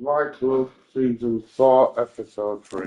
Vital Season 4, Episode 3.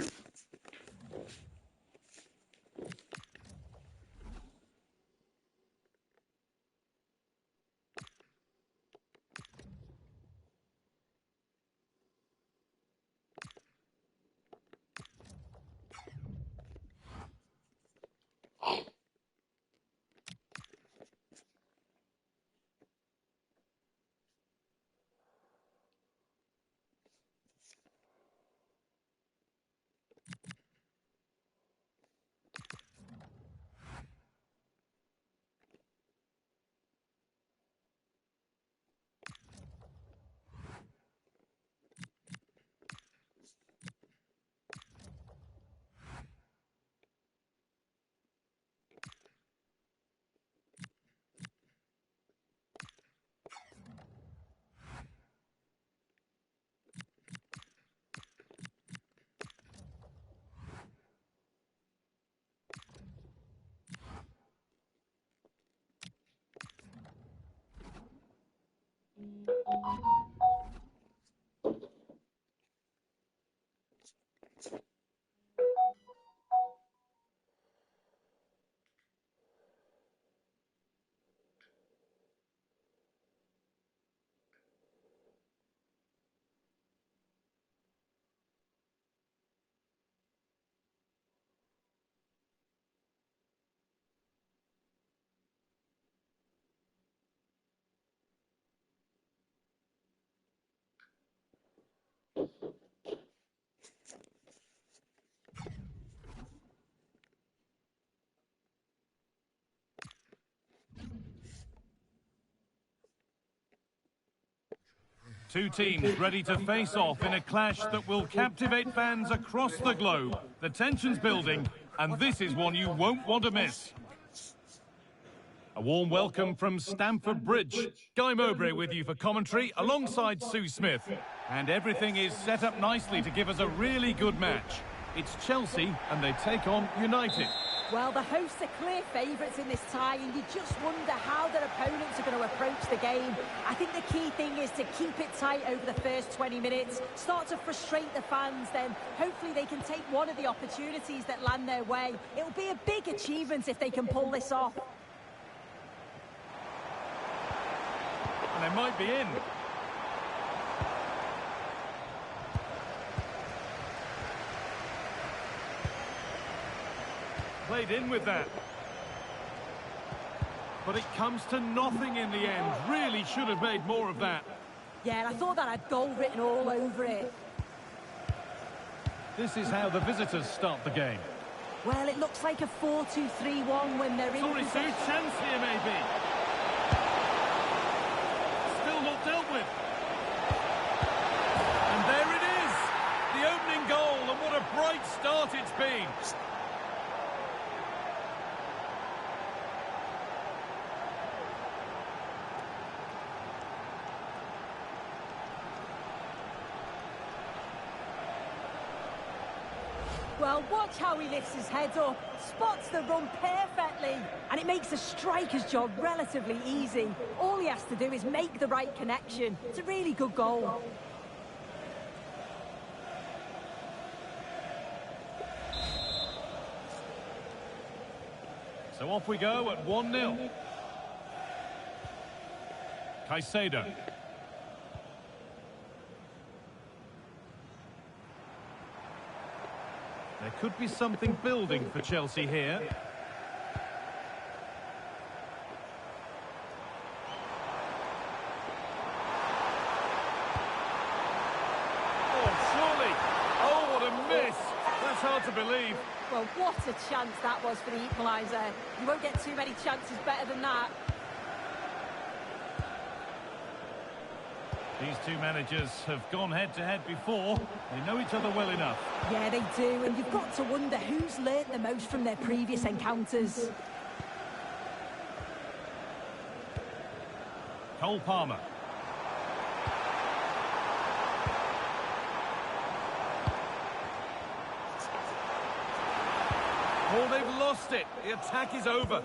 Two teams ready to face off in a clash that will captivate fans across the globe. The tension's building, and this is one you won't want to miss. A warm welcome from Stamford Bridge. Guy Mowbray with you for commentary alongside Sue Smith. And everything is set up nicely to give us a really good match. It's Chelsea and they take on United. Well, the hosts are clear favourites in this tie, and you just wonder how their opponents are going to approach the game. I think the key thing is to keep it tight over the first 20 minutes, start to frustrate the fans, then hopefully they can take one of the opportunities that land their way. It'll be a big achievement if they can pull this off. And they might be in. Played in with that. But it comes to nothing in the end. Really should have made more of that. Yeah, and I thought that had goal written all over it. This is how the visitors start the game. Well, it looks like a 4-2-3-1 when they're in Sorry, Sue, chance here maybe. Still not dealt with. And there it is. The opening goal, and what a bright start it's been. Well, watch how he lifts his head up, spots the run perfectly, and it makes the striker's job relatively easy. All he has to do is make the right connection. It's a really good goal. So off we go at 1-0. Caicedo. There could be something building for Chelsea here. Oh, surely! Oh, what a miss! That's hard to believe. Well, what a chance that was for the equaliser. You won't get too many chances better than that. These two managers have gone head-to-head before. They know each other well enough. Yeah, they do, and you've got to wonder who's learnt the most from their previous encounters. Cole Palmer. Oh, they've lost it. The attack is over.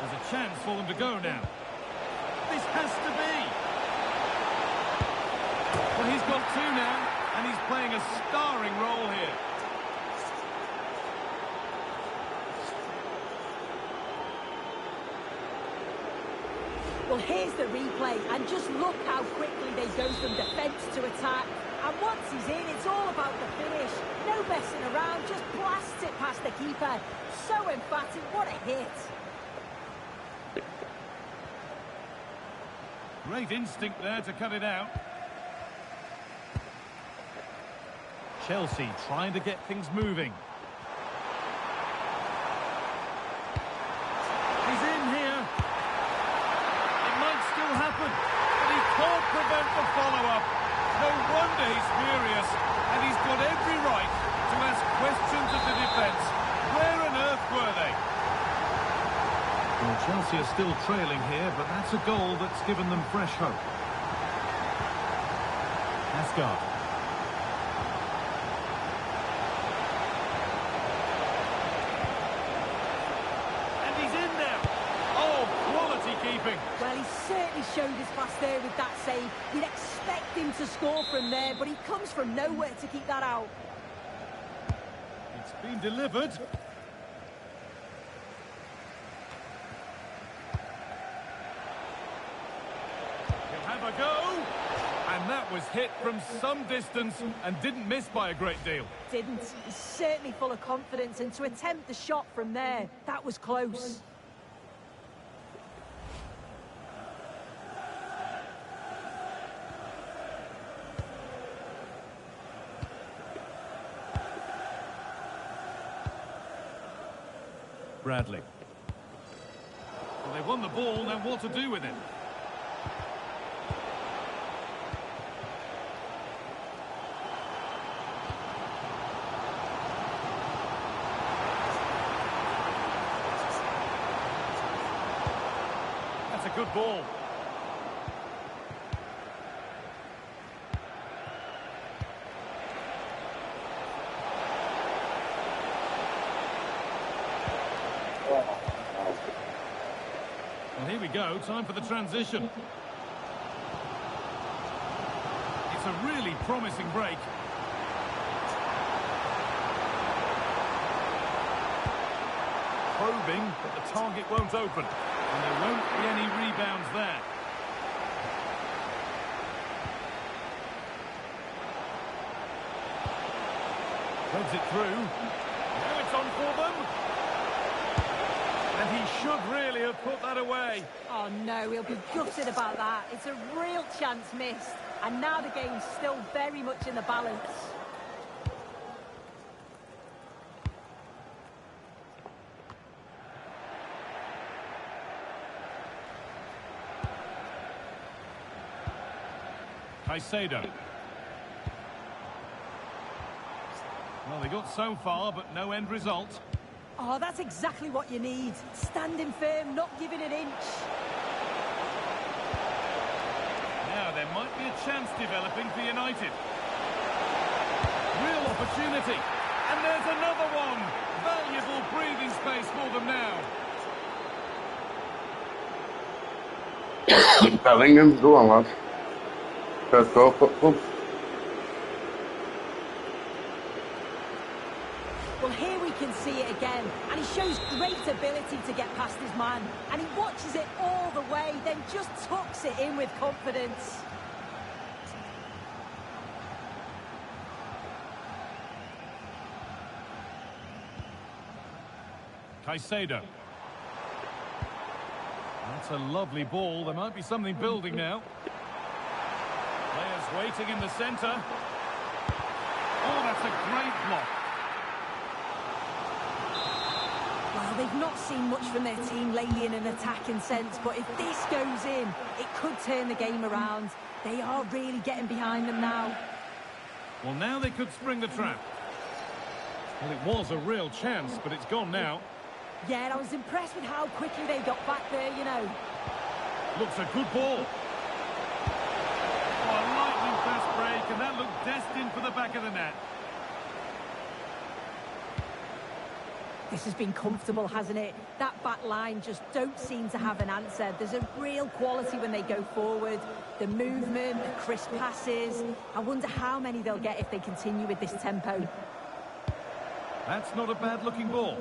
There's a chance for them to go now. This has to be. got two now, and he's playing a starring role here. Well, here's the replay, and just look how quickly they go from defence to attack. And once he's in, it's all about the finish. No messing around, just blasts it past the keeper. So emphatic, what a hit. Great instinct there to cut it out. Chelsea trying to get things moving. He's in here. It might still happen, but he can't prevent the follow-up. No wonder he's furious, and he's got every right to ask questions of the defence. Where on earth were they? Well, Chelsea are still trailing here, but that's a goal that's given them fresh hope. Asgard. And he's in now. Oh, quality keeping. Well, he certainly showed his class there with that save. You'd expect him to score from there, but he comes from nowhere to keep that out. It's been delivered. Have a go, and that was hit from some distance and didn't miss by a great deal. Didn't. He's certainly full of confidence, and to attempt the shot from there, that was close. Bradley. Well, they won the ball, now what to do with it? That's a good ball. Well, here we go, time for the transition. It's a really promising break. Probing, but the target won't open. And there won't be any rebounds there. Threads it through. Now it's on for them. And he should really have put that away. Oh no, he'll be gutted about that. It's a real chance missed. And now the game's still very much in the balance. Caicedo. Well, they got so far, but no end result. Oh, that's exactly what you need. Standing firm, not giving an inch. Now, there might be a chance developing for United. Real opportunity. And there's another one. Valuable breathing space for them now. Bellingham, go on, lad. First goal, football. Well, here we can see it again, and he shows great ability to get past his man, and he watches it all the way, then just tucks it in with confidence. Caicedo. That's a lovely ball. There might be something building now. Players waiting in the centre. Oh, that's a great block. Well, they've not seen much from their team lately in an attacking sense, but if this goes in, it could turn the game around. They are really getting behind them now. Well, now they could spring the trap. Well, it was a real chance, but it's gone now. Yeah, I was impressed with how quickly they got back there, you know. Looks a good ball. Oh, a lightning fast break, and that looked destined for the back of the net. This has been comfortable, hasn't it? That back line just don't seem to have an answer. There's a real quality when they go forward. The movement, the crisp passes. I wonder how many they'll get if they continue with this tempo. That's not a bad-looking ball.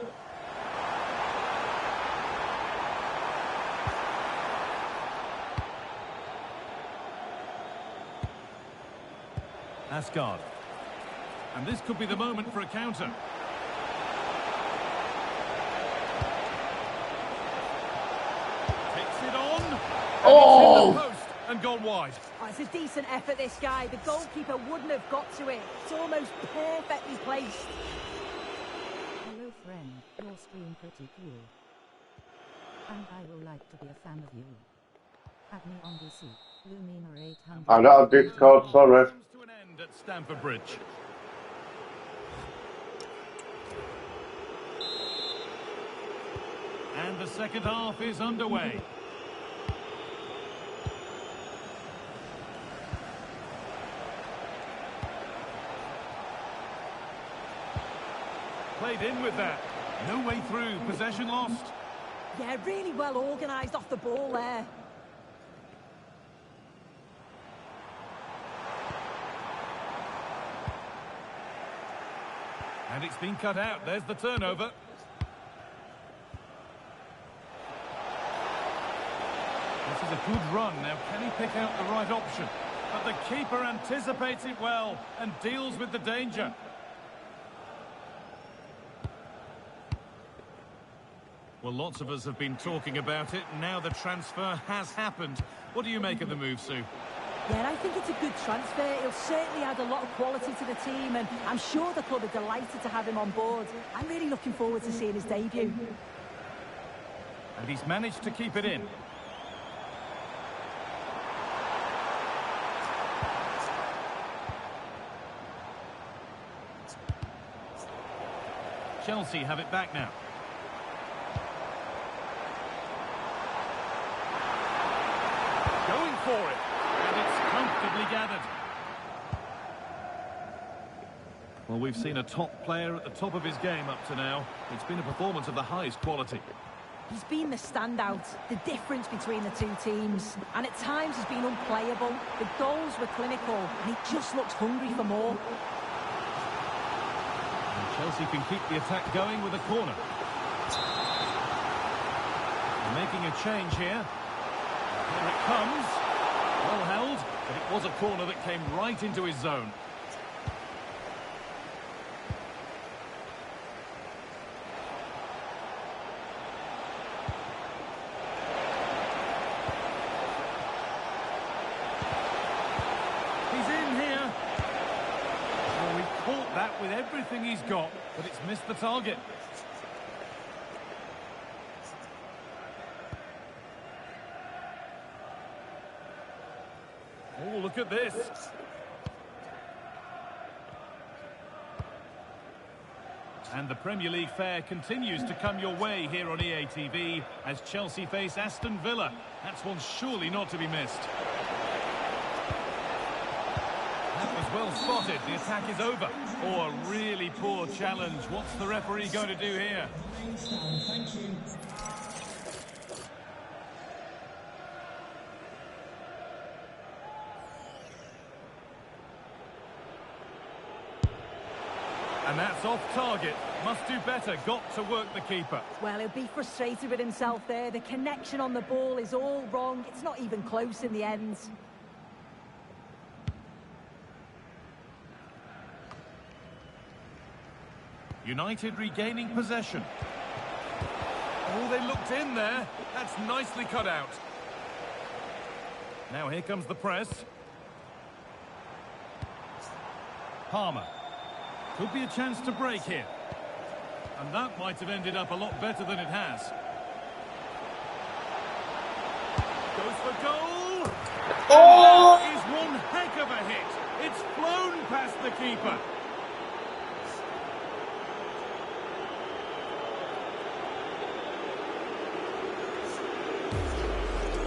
Asgard. And this could be the moment for a counter. Takes it on. And it's in the post and gone wide. Oh, it's a decent effort, this guy. The goalkeeper wouldn't have got to it. It's almost perfectly placed. Hello friend, you're screen pretty cool. And I will like to be a fan of you. Add me on DC. Lumina 800. I don't have Discord, sorry. Comes to an end at Stamford Bridge. And the second half is underway. Played in with that. No way through. Possession lost. Yeah, really well organised off the ball there. And it's been cut out. There's the turnover. This is a good run. Now, can he pick out the right option? But the keeper anticipates it well and deals with the danger. Well, lots of us have been talking about it. Now the transfer has happened. What do you make of the move, Sue? Yeah, I think it's a good transfer. He'll certainly add a lot of quality to the team, and I'm sure the club are delighted to have him on board. I'm really looking forward to seeing his debut. And he's managed to keep it in. Chelsea have it back now. Going for it. And it's comfortably gathered. Well, we've seen a top player at the top of his game up to now. It's been a performance of the highest quality. He's been the standout, the difference between the two teams. And at times he's been unplayable. The goals were clinical, and he just looks hungry for more. And Chelsea can keep the attack going with a corner. They're making a change here. Here it comes. Well held, but it was a corner that came right into his zone. He's in here. Well, he caught that with everything he's got, but it's missed the target. Oh, look at this. And the Premier League fare continues to come your way here on EA TV as Chelsea face Aston Villa. That's one surely not to be missed. That was well spotted. The attack is over. Oh, a really poor challenge. What's the referee going to do here? Thank you. And that's off target. Must do better. Got to work the keeper. Well, he'll be frustrated with himself there. The connection on the ball is all wrong. It's not even close in the end. United regaining possession. Oh, they looked in there. That's nicely cut out. Now here comes the press. Palmer. Could be a chance to break here. And that might have ended up a lot better than it has. Goes for goal! Oh! And that is one heck of a hit. It's flown past the keeper.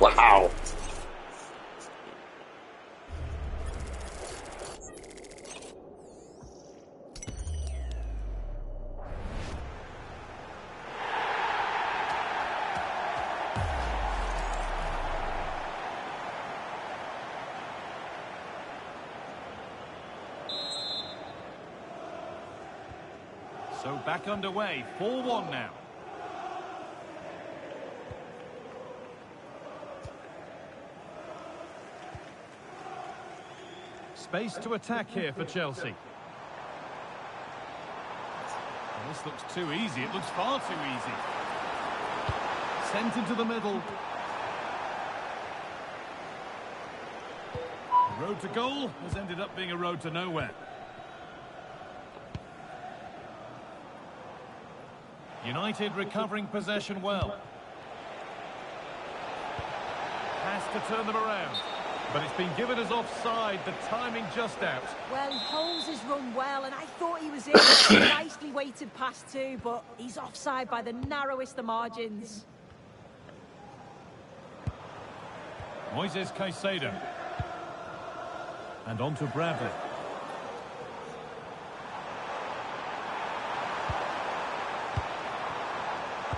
Wow. So back underway, 4-1 now. Space to attack here for Chelsea. And this looks too easy. It looks far too easy. Sent into the middle. The road to goal has ended up being a road to nowhere. United recovering possession well. Has to turn them around. But it's been given as offside, the timing just out. Well, he holds his run well, and I thought he was in. A nicely weighted pass too, but he's offside by the narrowest of margins. Moises Caicedo. And on to Bradley.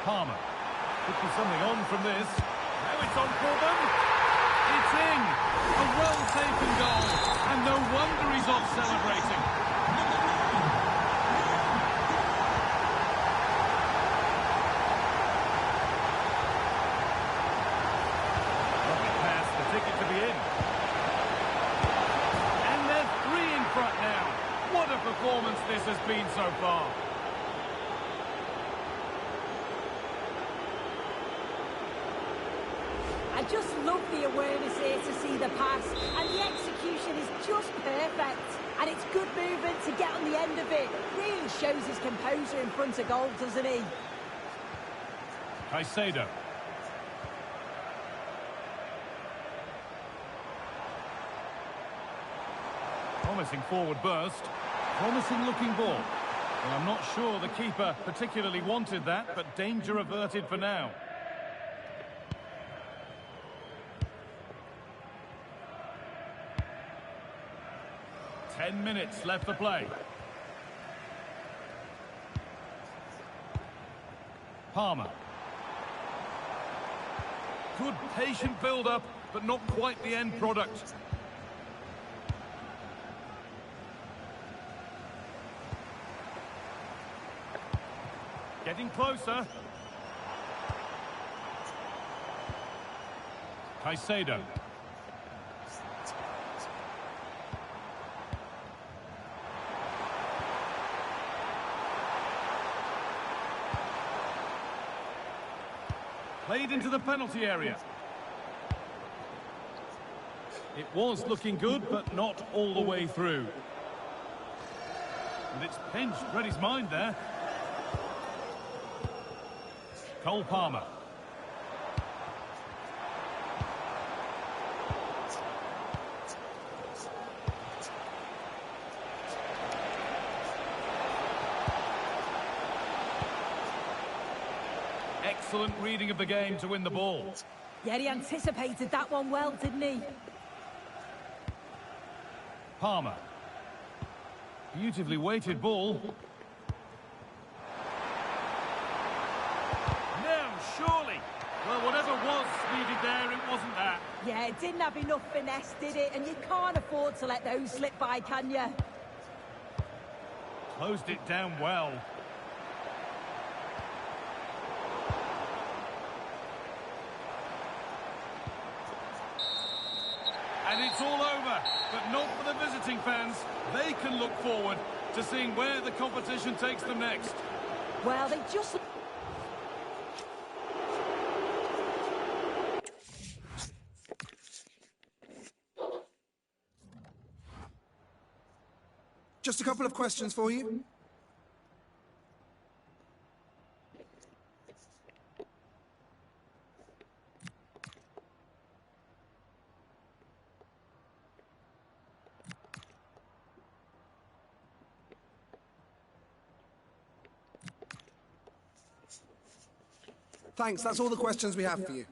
Palmer. Could be something on from this. Now it's on for them. It's in. A well-taken goal. And no wonder he's off celebrating. Lovely pass, the ticket to be in. And they're 3 in front now. What a performance this has been so far. I just love the awareness here to see the pass, and the execution is just perfect. And it's good movement to get on the end of it. Really shows his composure in front of goal, doesn't he? Caicedo. Promising forward burst. Promising looking ball. Well, I'm not sure the keeper particularly wanted that, but danger averted for now. Minutes left to play. Palmer. Good patient build-up, but not quite the end product. Getting closer. Caicedo. Played into the penalty area. It was looking good, but not all the way through. And it's pinched, read his mind there. Cole Palmer. Excellent reading of the game to win the ball. Yeah, he anticipated that one well, didn't he? Palmer. Beautifully weighted ball. Now, surely. Well, whatever was needed there, it wasn't that. Yeah, it didn't have enough finesse, did it? And you can't afford to let those slip by, can you? Closed it down well. And it's all over, but not for the visiting fans. They can look forward to seeing where the competition takes them next. Well, they just... Just a couple of questions for you. Thanks, that's all the questions we have for you.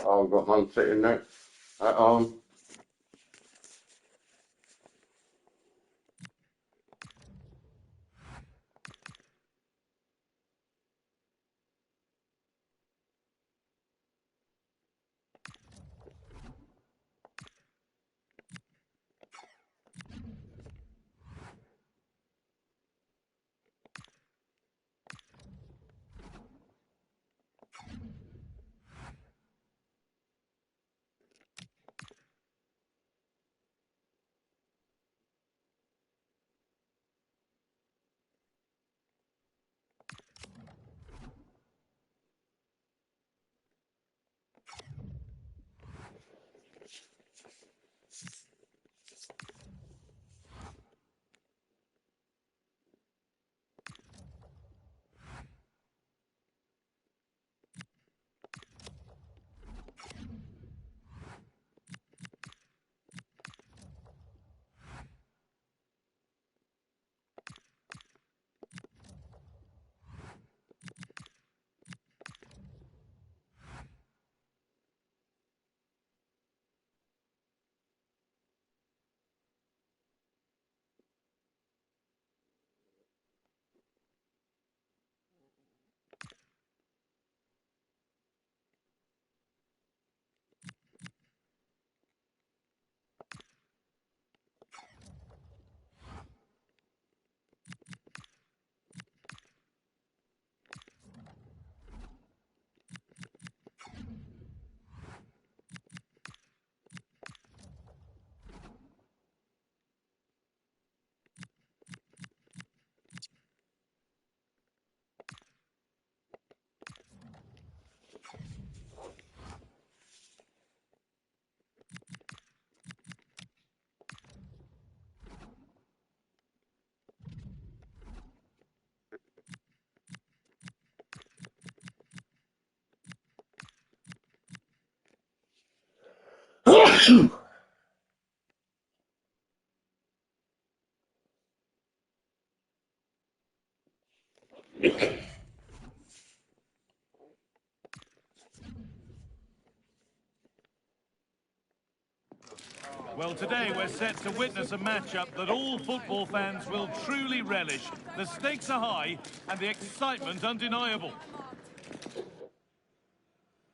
I've got Man City next at home. Well, today we're set to witness a matchup that all football fans will truly relish. The stakes are high and the excitement undeniable.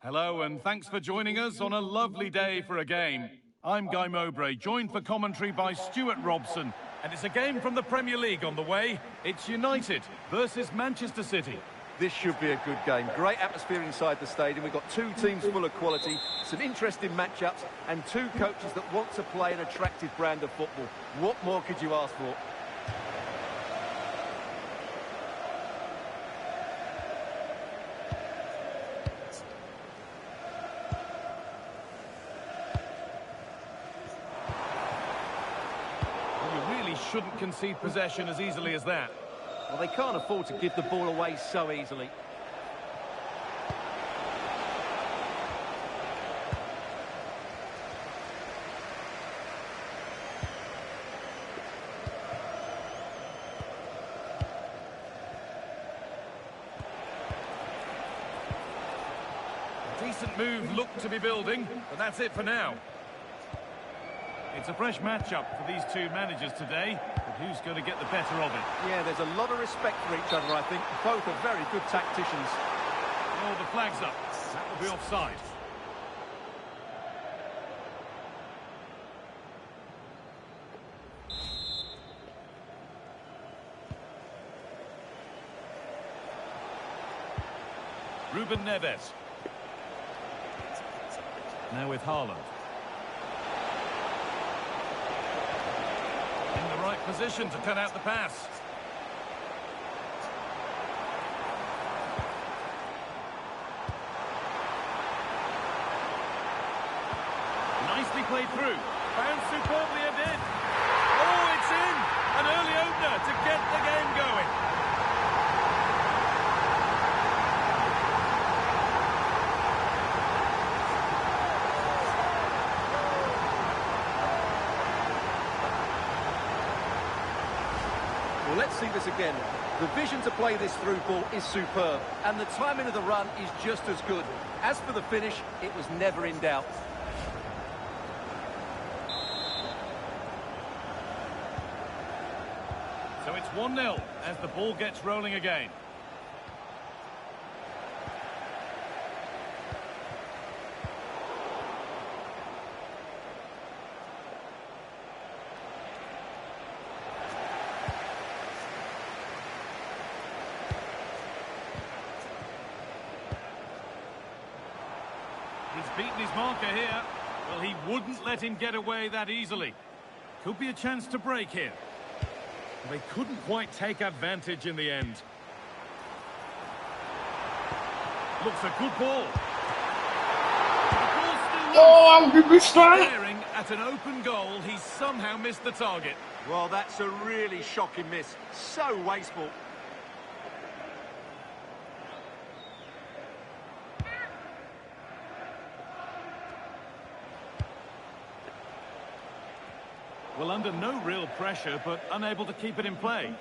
Hello and thanks for joining us on a lovely day for a game. I'm Guy Mowbray, joined for commentary by Stuart Robson. And it's a game from the Premier League on the way. It's United versus Manchester City. This should be a good game. Great atmosphere inside the stadium. We've got two teams full of quality, some interesting matchups, and two coaches that want to play an attractive brand of football. What more could you ask for? Well, you really shouldn't concede possession as easily as that. Well, they can't afford to give the ball away so easily. Decent move looked to be building, but that's it for now. It's a fresh matchup for these two managers today, but who's going to get the better of it? Yeah, there's a lot of respect for each other, I think. Both are very good tacticians. Oh, the flag's up. That will be offside. Ruben Neves. Now with Haaland. In the right position to cut out the pass. Nicely played through. Found superbly and in. Oh, it's in! An early opener to get the game going. Well, let's see this again. The vision to play this through ball is superb, and the timing of the run is just as good. As for the finish, it was never in doubt. So it's 1-0 as the ball gets rolling again. He's beaten his marker here. Well, he wouldn't let him get away that easily. Could be a chance to break here. They couldn't quite take advantage in the end. Looks a good ball. The ball's still Oh, I'm going to strike. staring at an open goal. He's somehow missed the target. Well, that's a really shocking miss. So wasteful. Well, under no real pressure, but unable to keep it in play.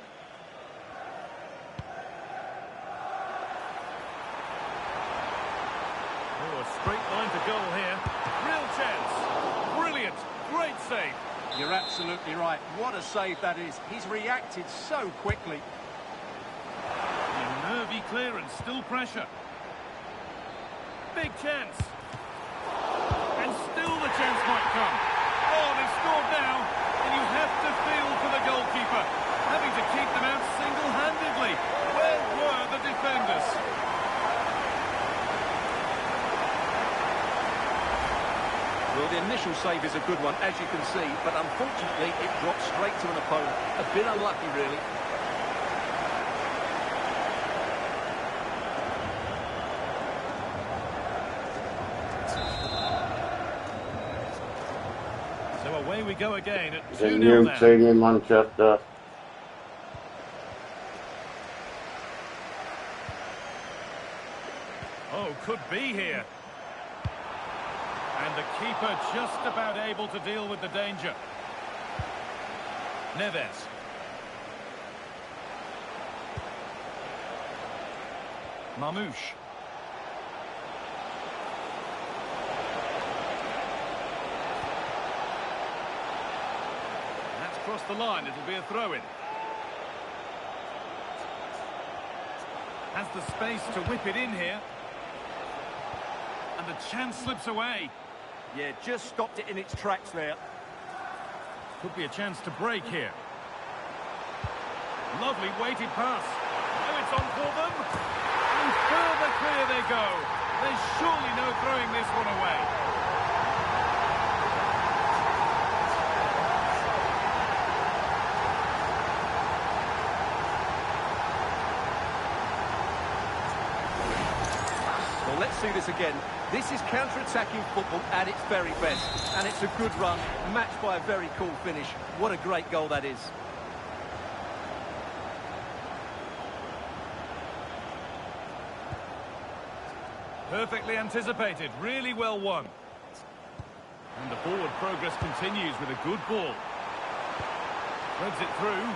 Oh, a straight line to goal here. Real chance. Brilliant. Great save. You're absolutely right. What a save that is. He's reacted so quickly. A nervy clearance, still pressure. Big chance. And still the chance might come. Oh, they've scored now. And you have to feel for the goalkeeper. Having to keep them out single-handedly. Where were the defenders? Well, the initial save is a good one, as you can see, but unfortunately it dropped straight to an opponent. A bit unlucky, really. So away we go again at The 2-0 new now. team in Manchester. Oh, could be here. And the keeper just about able to deal with the danger. Neves. Mamouche. That's crossed the line. It'll be a throw-in. Has the space to whip it in here. And the chance slips away. Yeah, just stopped it in its tracks there. Could be a chance to break here. Lovely weighted pass. Oh, it's on for them. And further clear they go. There's surely no throwing this one away. Well, let's see this again. This is counter-attacking football at its very best. And it's a good run, matched by a very cool finish. What a great goal that is. Perfectly anticipated, really well won. And the forward progress continues with a good ball. Threads it through.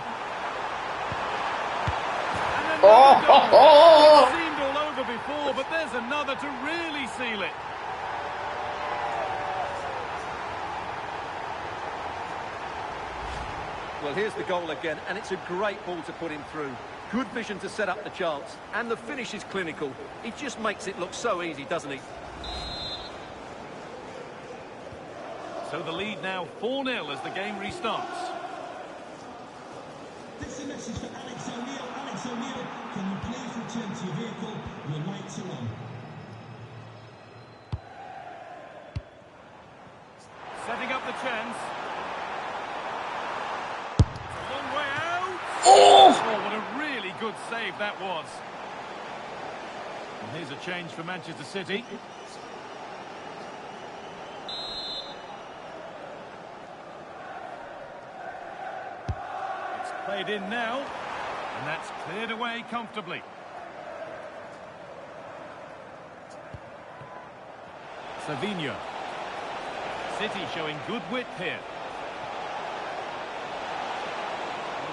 And another goal. It seemed all over before, but there's another to really seal it. Well, here's the goal again, and it's a great ball to put him through. Good vision to set up the chance, and the finish is clinical. He just makes it look so easy, doesn't he? So the lead now 4-0 as the game restarts. This is a message for Alex O'Neill. Alex O'Neill, can you please return to your vehicle? You're late to run. Setting up the chance. It's a long way out. Oh, what a really good save that was. And here's a change for Manchester City. It's played in now, and that's cleared away comfortably. Savinho. City showing good width here.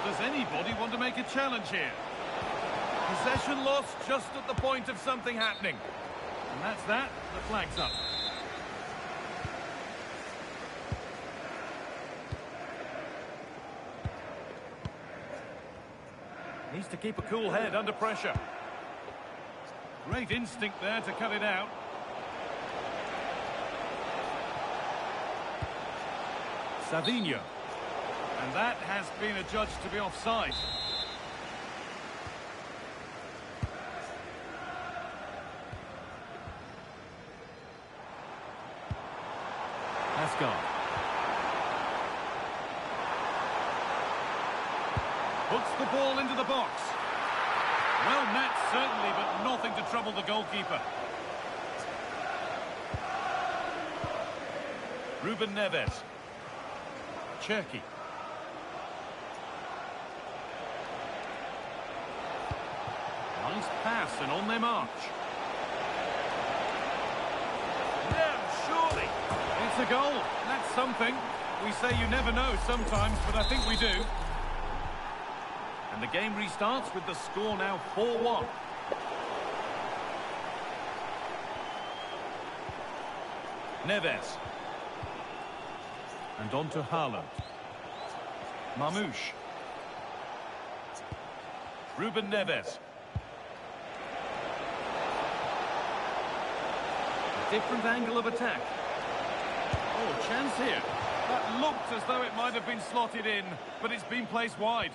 Does anybody want to make a challenge here? Possession lost just at the point of something happening. And that's that. The flag's up. Needs to keep a cool head under pressure. Great instinct there to cut it out. Savinho. And that has been adjudged to be offside. Asgard. Puts the ball into the box. Well met, certainly, but nothing to trouble the goalkeeper. Ruben Neves. Cherky. Nice pass and on their march. No, surely. It's a goal. That's something. We say you never know sometimes, but I think we do. And the game restarts with the score now 4-1. Neves. And on to Haaland. Mamouche. Ruben Neves. A different angle of attack. Oh, chance here. That looked as though it might have been slotted in, but it's been placed wide.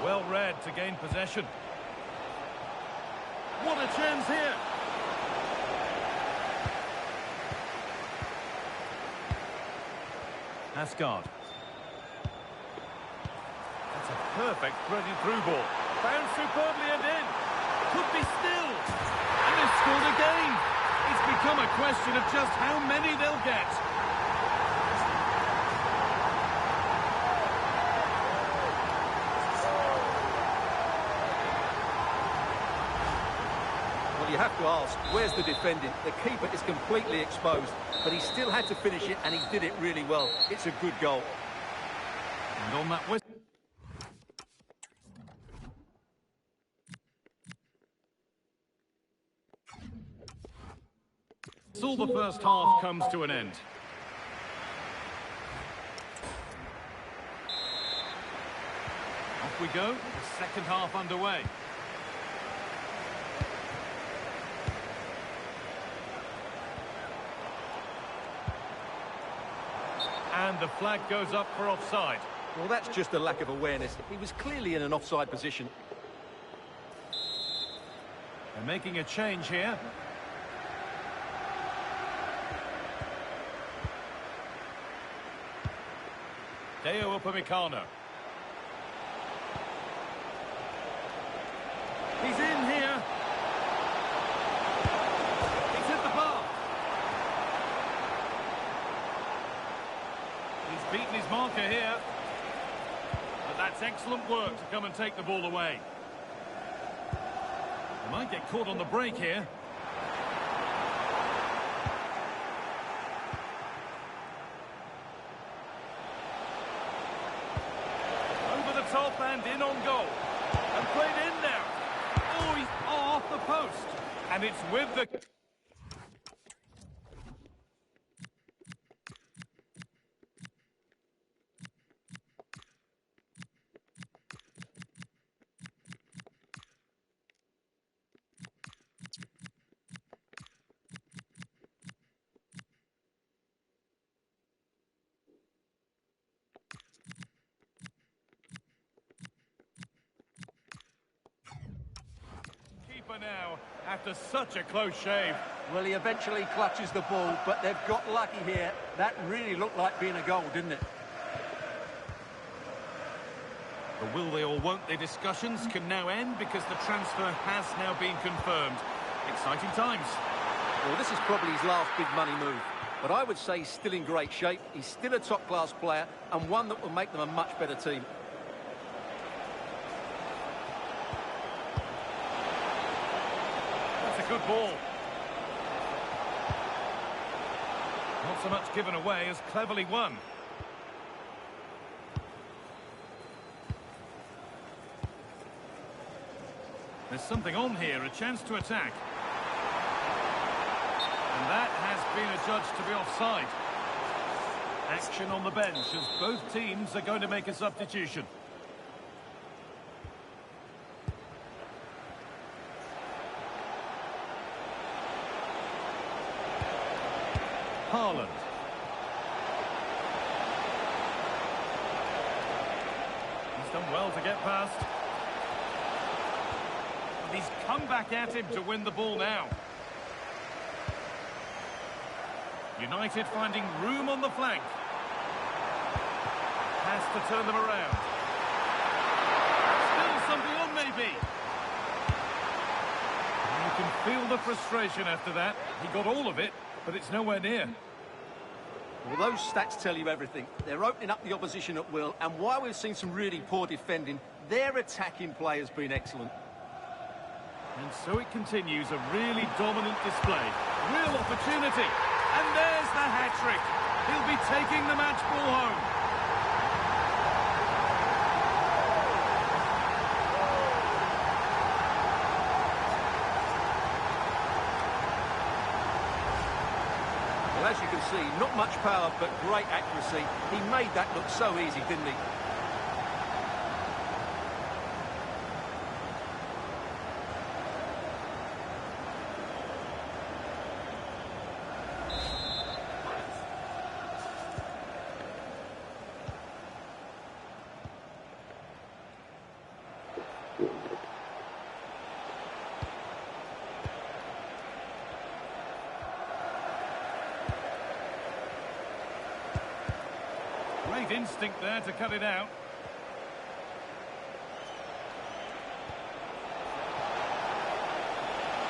Well read to gain possession. What a chance here! Asgard. That's a perfect threaded through ball. Found superbly and in. Could be still. And they've scored again. It's become a question of just how many they'll get. You have to ask, where's the defending? The keeper is completely exposed, but he still had to finish it, and he did it really well. It's a good goal. And on that whistle. So the first half comes to an end. Off we go, the second half underway. And the flag goes up for offside. Well, that's just a lack of awareness. He was clearly in an offside position. They're making a change here. Deo Upamecano. He's in here. He's hit the bar. He's beaten his marker here. But that's excellent work to come and take the ball away. He might get caught on the break here. Over the top and in on goal. And played in there. Oh, he's off the post. And it's with the... now after such a close shave. Well, he eventually clutches the ball, but they've got lucky here. That really looked like being a goal, didn't it? The will they or won't they discussions can now end because the transfer has now been confirmed. Exciting times. Well, this is probably his last big money move, but I would say he's still in great shape. He's still a top-class player and one that will make them a much better team. That's a good ball. so much given away as cleverly won. There's something on here, a chance to attack. And that has been adjudged to be offside. Action on the bench as both teams are going to make a substitution. Haaland. He's done well to get past. And he's come back at him to win the ball now. United finding room on the flank. Has to turn them around. Still something on, maybe. And you can feel the frustration after that. He got all of it, but it's nowhere near. Well, those stats tell you everything. They're opening up the opposition at will, and while we've seen some really poor defending, their attacking play has been excellent. And so it continues, a really dominant display. Real opportunity. And there's the hat-trick. He'll be taking the match ball home. Well, as you can see, not much power, but great accuracy. He made that look so easy, didn't he? Great instinct there to cut it out.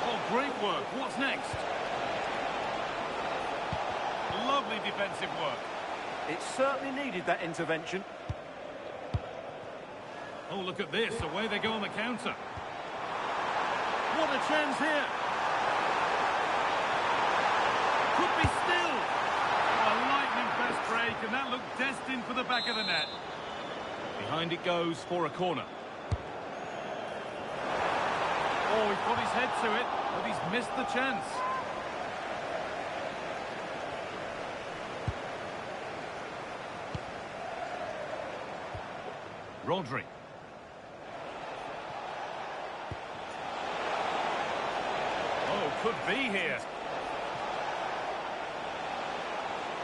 Oh, great work. What's next? Lovely defensive work. It certainly needed that intervention. Oh, look at this. Away they go on the counter. What a chance here. Could be still. Oh, a lightning fast break, and that looked destined for the back of the net. Behind it goes for a corner. Oh, he's got his head to it, but he's missed the chance. Rodri. Oh, could be here.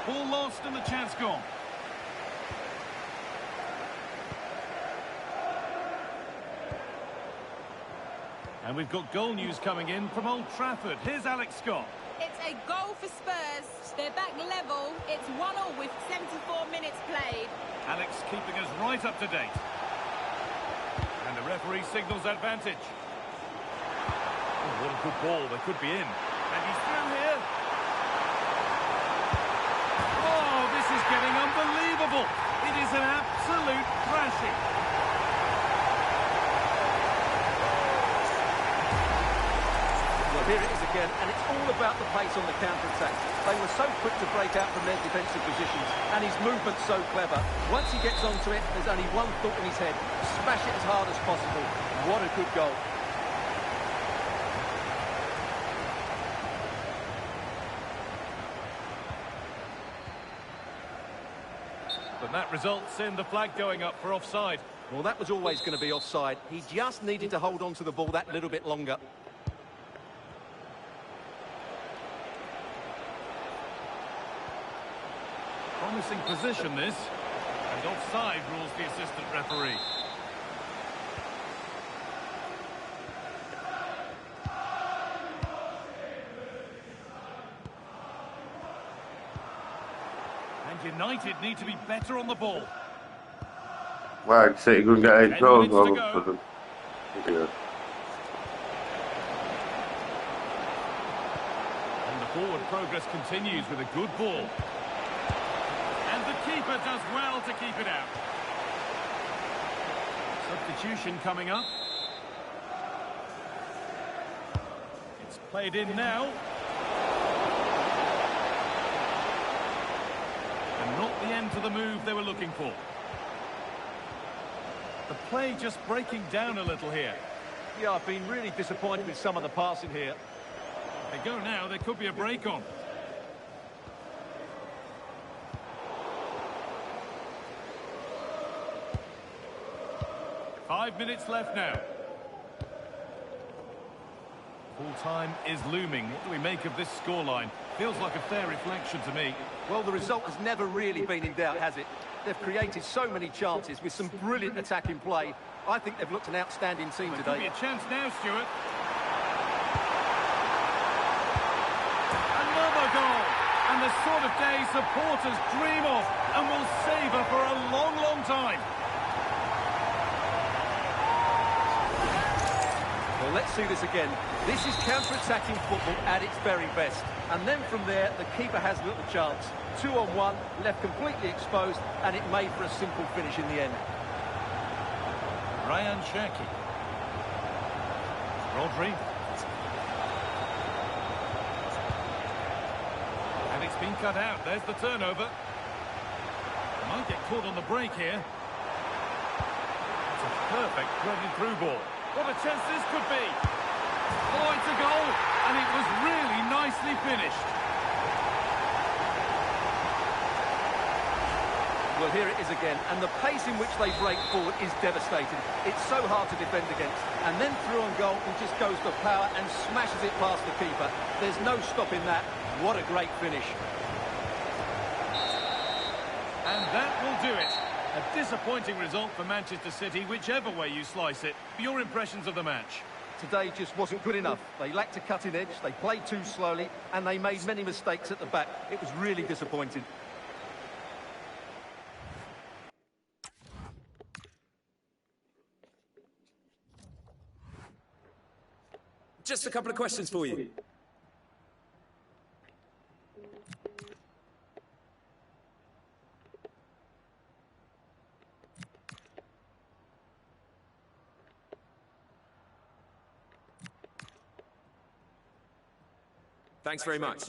Ball lost and the chance gone. And we've got goal news coming in from Old Trafford. Here's Alex Scott. It's a goal for Spurs. They're back level. It's 1-1 with 74 minutes played. Alex keeping us right up to date. And the referee signals advantage. Oh, what a good ball. They could be in. And he's through here. Oh, this is getting unbelievable. It is an absolute thrashing. Well, here it is again, and it's all about the pace on the counter-attack. They were so quick to break out from their defensive positions, and his movement's so clever. Once he gets onto it, there's only one thought in his head: smash it as hard as possible. What a good goal. But that results in the flag going up for offside. Well, that was always going to be offside. He just needed to hold on to the ball that little bit longer. Promising position, this. And offside rules the assistant referee. And United need to be better on the ball. Wow, City couldn't get 8 goals all of a sudden. Yeah. And the forward progress continues with a good ball. And the keeper does well to keep it out. Substitution coming up. It's played in now. Not the end to the move they were looking for. The play just breaking down a little here. Yeah, I've been really disappointed with some of the passing here. They go now, there could be a break on. Five minutes left now. Full time is looming. What do we make of this scoreline? Feels like a fair reflection to me. Well, the result has never really been in doubt, has it? They've created so many chances with some brilliant attacking play. I think they've looked an outstanding team There today. could be a chance now, Stuart. Another goal! And the sort of day supporters dream of and will savour for a long, long time. Well, let's see this again. This is counter-attacking football at its very best. And then from there, the keeper has little chance. 2-on-1, left completely exposed, and it made for a simple finish in the end. Ryan Cherki. Rodri. And it's been cut out. There's the turnover. Might get caught on the break here. It's a perfect threaded through ball. What a chance this could be. Oh, it's a goal. And it was really nicely finished. Well, here it is again, and the pace in which they break forward is devastating. It's so hard to defend against. And then through on goal, he just goes for power and smashes it past the keeper. There's no stopping that. What a great finish. And that will do it. A disappointing result for Manchester City, whichever way you slice it. Your impressions of the match? Today just wasn't good enough. They lacked a cutting edge, they played too slowly, and they made many mistakes at the back. It was really disappointing. Just a couple of questions for you. Thanks very much.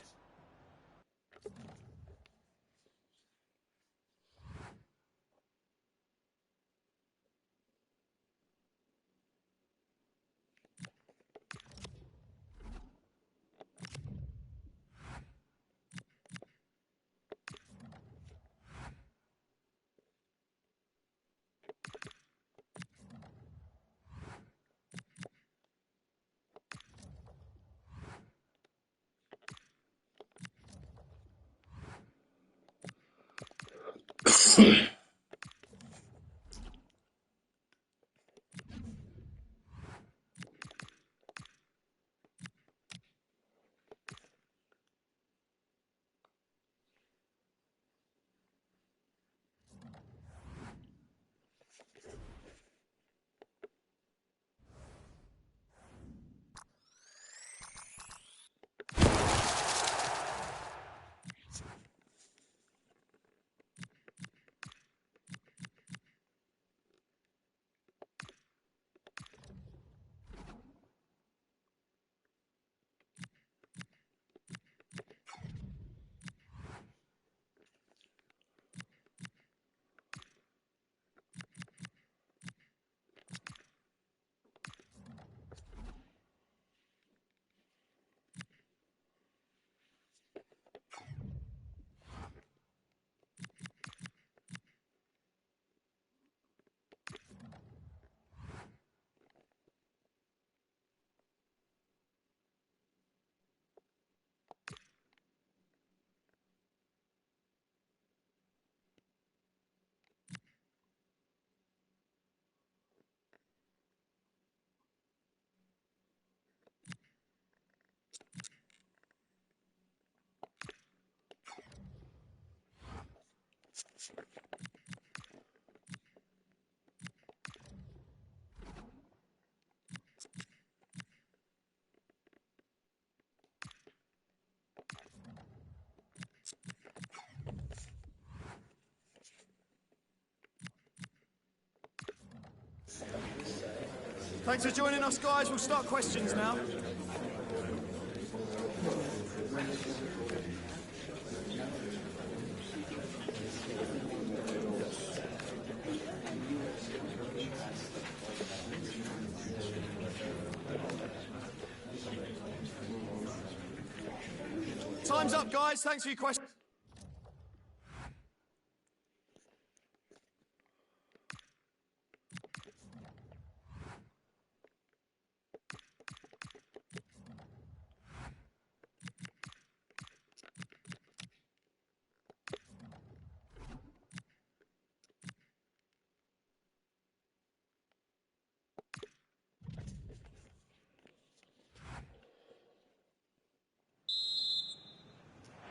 Thanks for joining us, guys. We'll start questions now. Time's up, guys. Thanks for your question.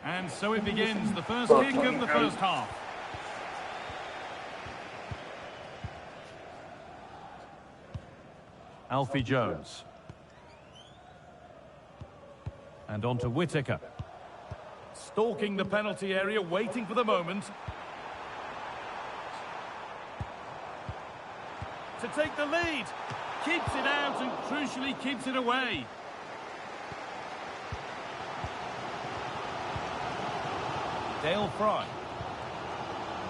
And so it begins, the first kick of the first half. Alfie Jones. And on to Whittaker. Stalking the penalty area, waiting for the moment. To take the lead. Keeps it out and crucially keeps it away. Dale Fry.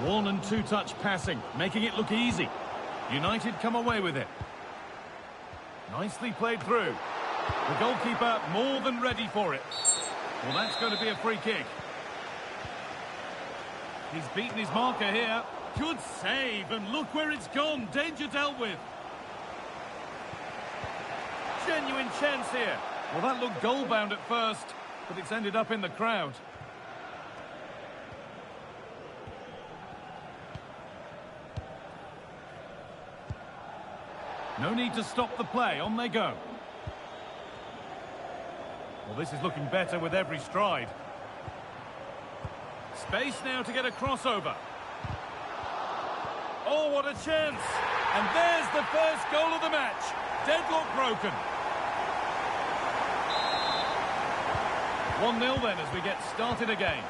One and two touch passing, making it look easy. United come away with it. Nicely played through. The goalkeeper more than ready for it. Well, that's going to be a free kick. He's beaten his marker here. Good save, and look where it's gone. Danger dealt with. Genuine chance here. Well, that looked goal-bound at first, but it's ended up in the crowd. No need to stop the play, on they go. Well, this is looking better with every stride. Space now to get a crossover. Oh, what a chance! And there's the first goal of the match. Deadlock broken. 1-0 then as we get started again.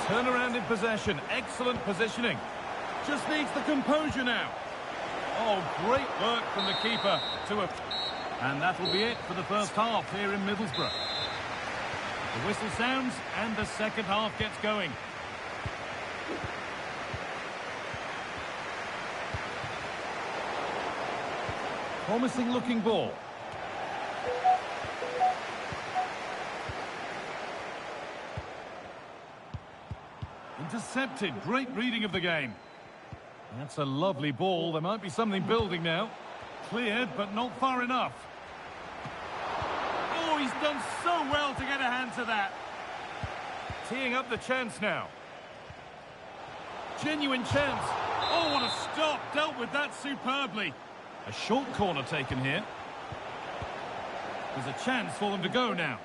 Turnaround in possession, excellent positioning. Just needs the composure now. Oh, great work from the keeper and that'll be it for the first half here in Middlesbrough. The whistle sounds and the second half gets going. Promising looking ball. Intercepted, great reading of the game. That's a lovely ball, there might be something building now. Cleared, but not far enough. Oh, he's done so well to get a hand to that. Teeing up the chance now. Genuine chance. Oh, what a stop, dealt with that superbly. A short corner taken here. There's a chance for them to go now.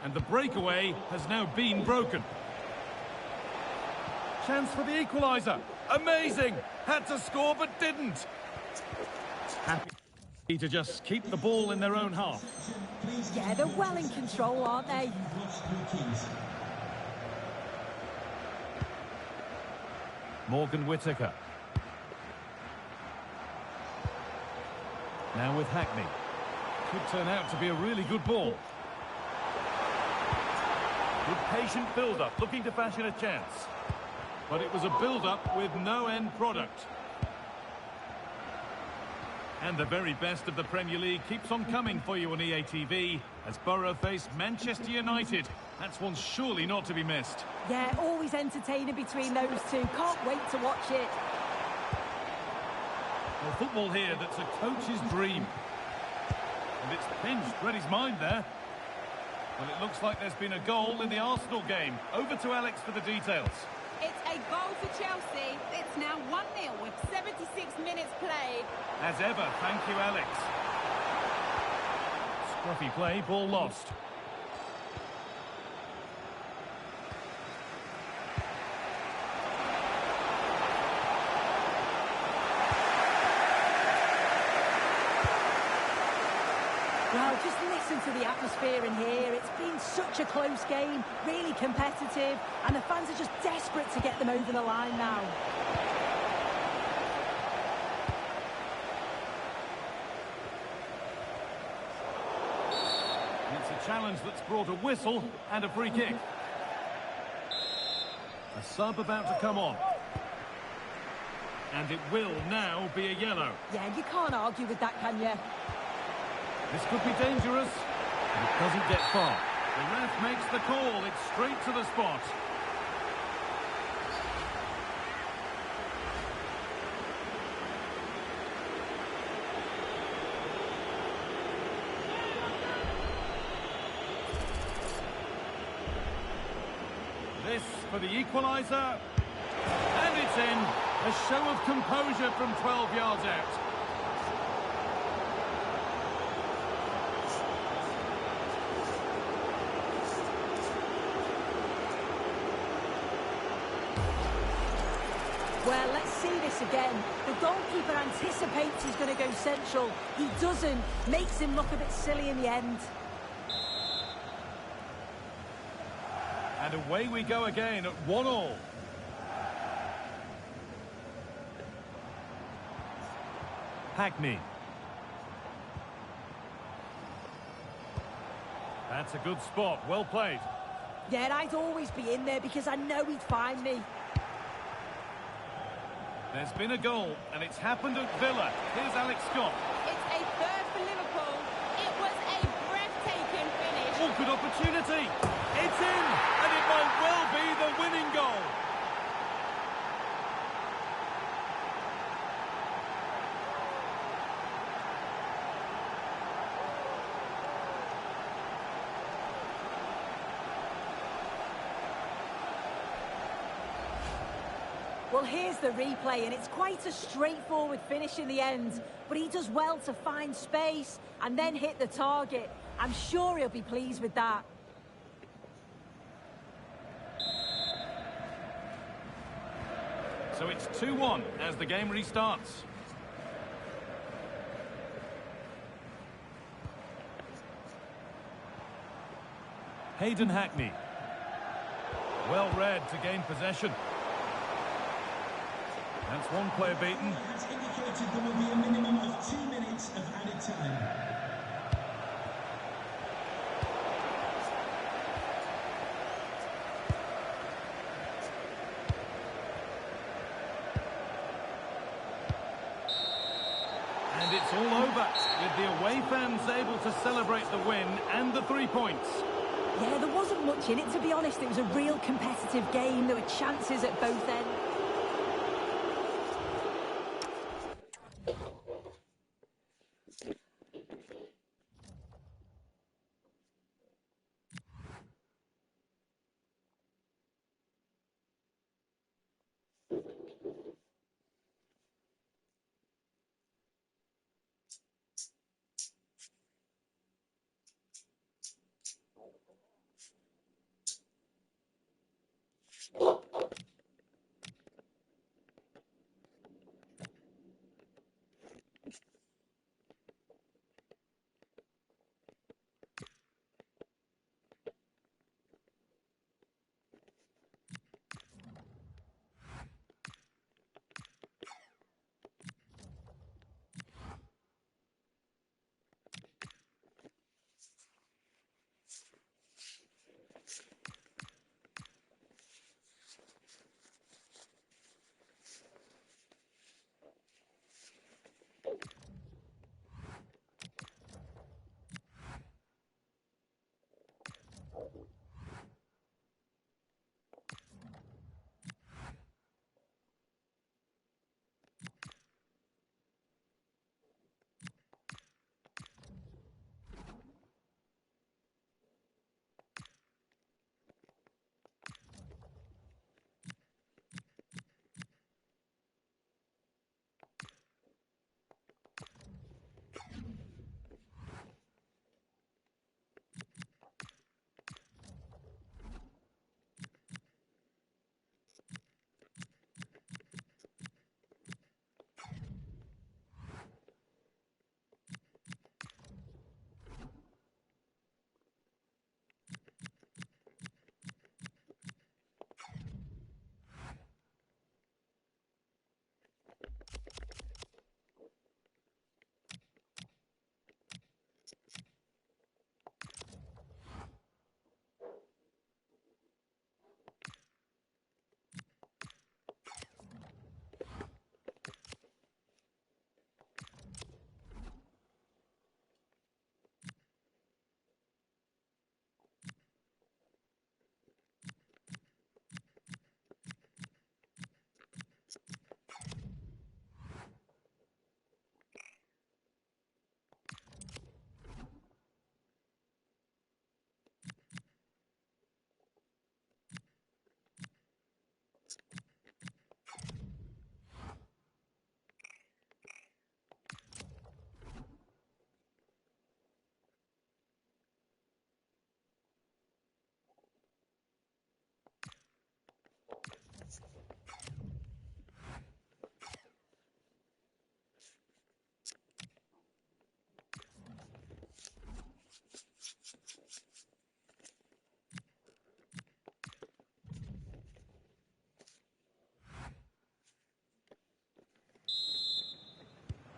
And the breakaway has now been broken. Chance for the equaliser. Amazing! Had to score but didn't. Happy to just keep the ball in their own half. Yeah, they're well in control, aren't they? Morgan Whittaker. Now with Hackney. Could turn out to be a really good ball. Good patient build-up, looking to fashion a chance. But it was a build-up with no end product. And the very best of the Premier League keeps on coming for you on EA TV as Borough face Manchester United. That's one surely not to be missed. Yeah, always entertaining between those two. Can't wait to watch it. Well, football here that's a coach's dream. And it's pinched Reddy's mind there. Well, it looks like there's been a goal in the Arsenal game. Over to Alex for the details. It's a goal for Chelsea. It's now 1-0 with 76 minutes played. As ever, thank you, Alex. Scruffy play, ball lost. Well, just listen to the atmosphere in here. It's been such a close game, really competitive, and the fans are just desperate to get them over the line now. It's a challenge that's brought a whistle and a free kick. A sub about to come on. And it will now be a yellow. Yeah, you can't argue with that, can you? This could be dangerous, but it doesn't get far. The ref makes the call. It's straight to the spot. This for the equaliser. And it's in. A show of composure from 12 yards out. Well, let's see this again. The goalkeeper anticipates he's going to go central. He doesn't. Makes him look a bit silly in the end. And away we go again at 1-1. Hackney. That's a good spot. Well played. Yeah, I'd always be in there because I know he'd find me. There's been a goal, and it's happened at Villa. Here's Alex Scott. It's a third for Liverpool. It was a breathtaking finish. Oh, good opportunity. It's in, and it might well be the winning goal. Well, here's the replay, and it's quite a straightforward finish in the end. But he does well to find space and then hit the target. I'm sure he'll be pleased with that. So it's 2-1 as the game restarts. Hayden Hackney. Well read to gain possession. That's one player beaten. Has indicated there will be a minimum of 2 minutes of added time. And it's all over, with the away fans able to celebrate the win and the 3 points. Yeah, there wasn't much in it, to be honest. It was a real competitive game. There were chances at both ends.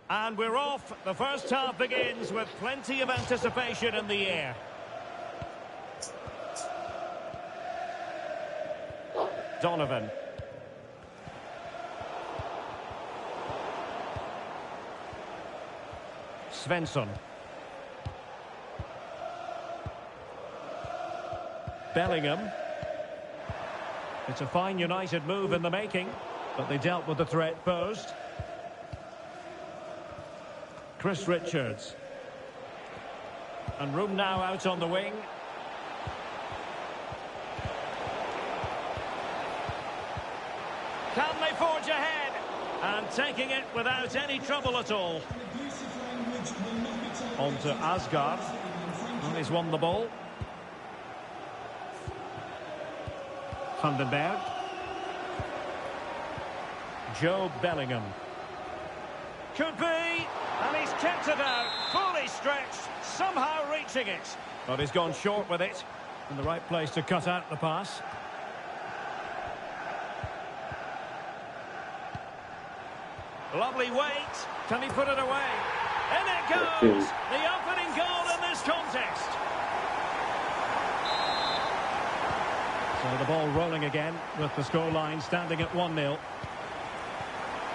And we're off. The first half begins with plenty of anticipation in the air. Donovan. Svensson. Bellingham. It's a fine United move in the making, but they dealt with the threat posed. Chris Richards. And room now out on the wing. Can they forge ahead? And taking it without any trouble at all. On to Asgard. And he's won the ball. Vandenberg. Joe Bellingham. Could be. And he's kept it out. Fully stretched. Somehow reaching it. But he's gone short with it. In the right place to cut out the pass. Lovely weight. Can he put it away? In it goes! The opening goal in this contest. So the ball rolling again with the scoreline standing at 1-0.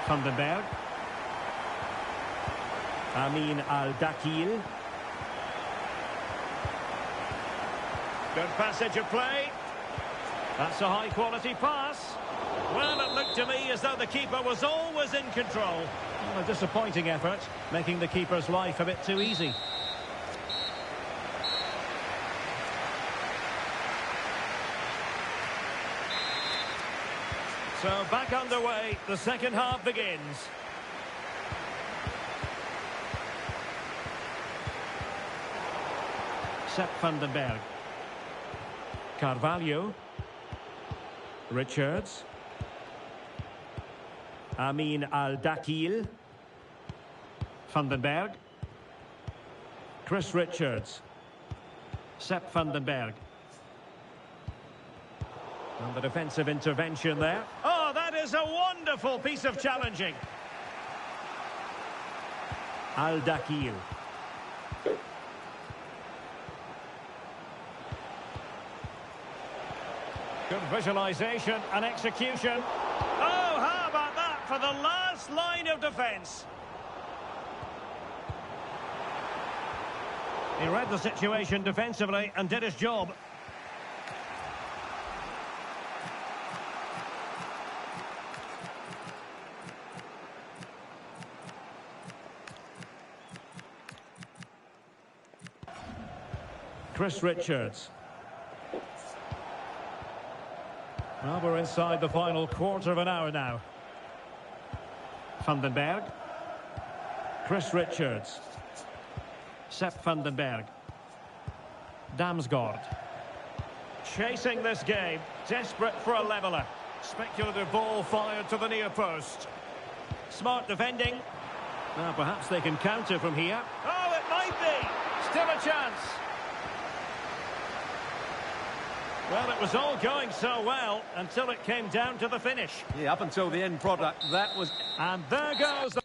Vandenberg. Amin Al-Dakil. Good passage of play. That's a high-quality pass. Well, it looked to me as though the keeper was always in control. Well, a disappointing effort, making the keeper's life a bit too easy. So back underway, the second half begins. Sepp Vandenberg. Carvalho. Richards. Amin Al-Dakil. Vandenberg. Chris Richards. Sepp Vandenberg. And the defensive intervention there. Oh, that is a wonderful piece of challenging. Al-Dakil. Good visualization and execution. Oh, how about that for the last line of defence? He read the situation defensively and did his job. Chris Richards. Well, we're inside the final quarter of an hour now. Vandenberg. Chris Richards. Sepp Vandenberg. Damsgaard. Chasing this game. Desperate for a leveller. Speculative ball fired to the near post. Smart defending. Now perhaps they can counter from here. Oh, it might be. Still a chance. Well, it was all going so well until it came down to the finish. Yeah, up until the end product, that was... And there goes the...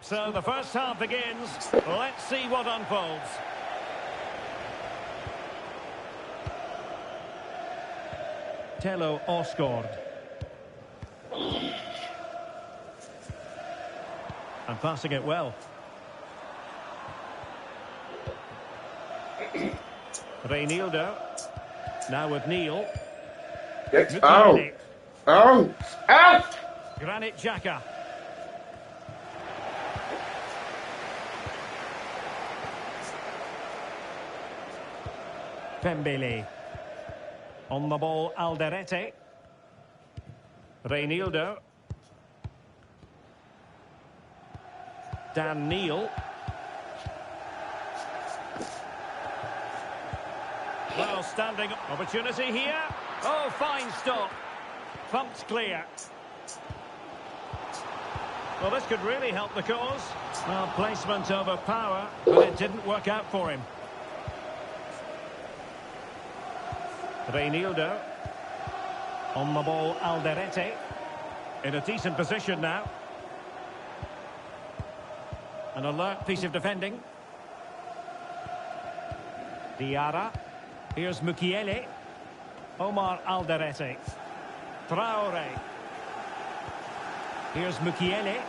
So the first half begins. Let's see what unfolds. Tello Osgård. And passing it well. Reinildo. Now with Neil. Get out! Mukiele. Out! Out! Granit Xhaka. Pembele. On the ball, Alderete. Reinildo. Dan Neil. Well, standing opportunity here. Oh, fine stop. Thumped clear. Well, this could really help the cause. Well, placement over power, but it didn't work out for him. Reinildo. On the ball, Alderete. In a decent position now. An alert piece of defending. Diarra. Here's Mukiele. Omar Alderete. Traore. Here's Mukiele.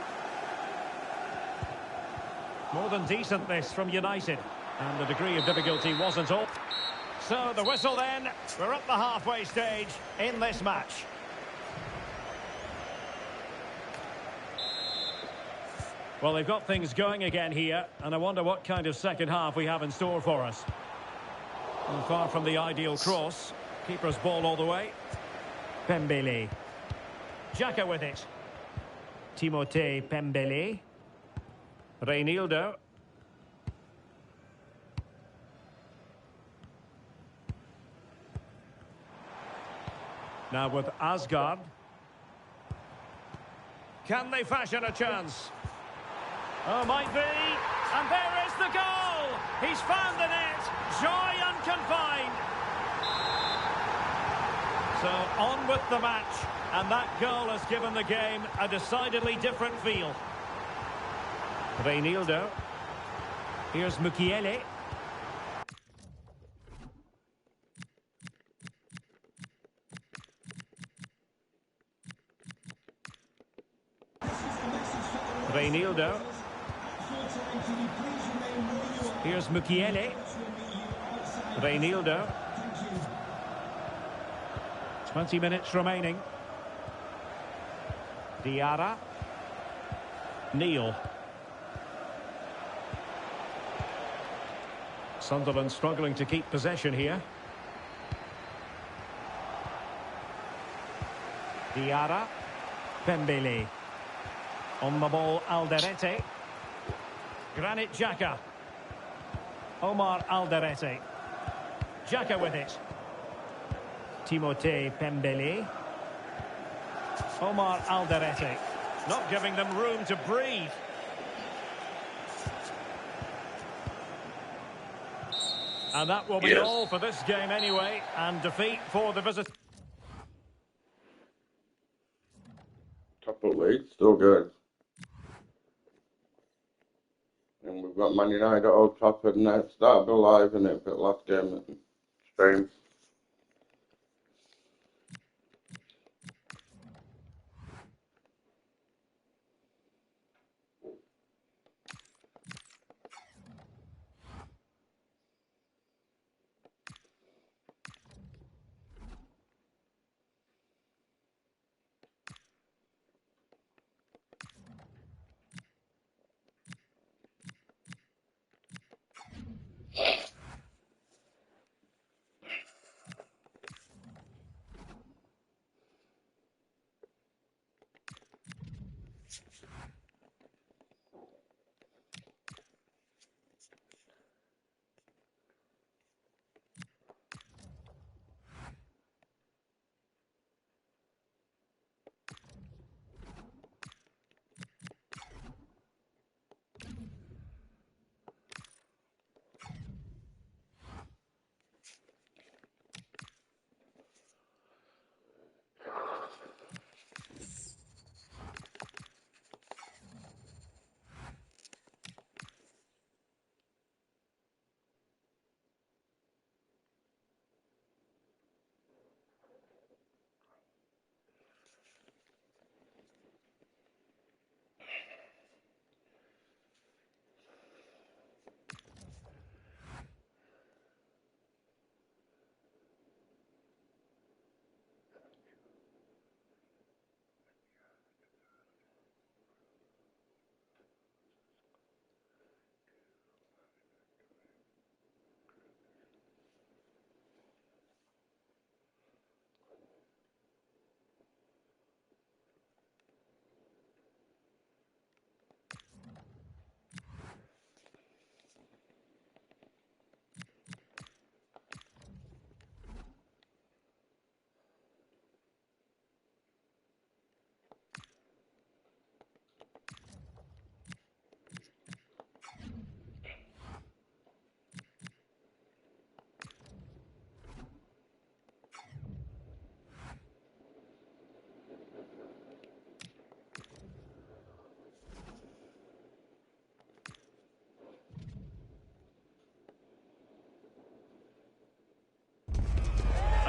More than decent this from United. And the degree of difficulty wasn't all. So the whistle then. We're at the halfway stage in this match. Well, they've got things going again here, and I wonder what kind of second half we have in store for us. And far from the ideal cross. Keeper's ball all the way. Pembele. Xhaka with it. Timothée Pembele. Reinildo. Now with Asgard. Can they fashion a chance? Oh, might be. And there is the goal! He's found the net. Joy unconfined. So on with the match. And that goal has given the game a decidedly different feel. Reinildo. Here's Mukiele. Reinildo. Here's Mukiele. Reinildo. 20 minutes remaining. Diarra. Neil. Sunderland struggling to keep possession here. Diarra. Pembele. On the ball, Alderete. Granit Xhaka. Omar Alderete. Xhaka with it. Timothée Pembele. Omar Alderete. Not giving them room to breathe. And that will be all for this game anyway. And defeat for the visit. Top of league, still good. And we've got Man United at Old Trafford next. That'll be live, isn't it? For the last game at stream.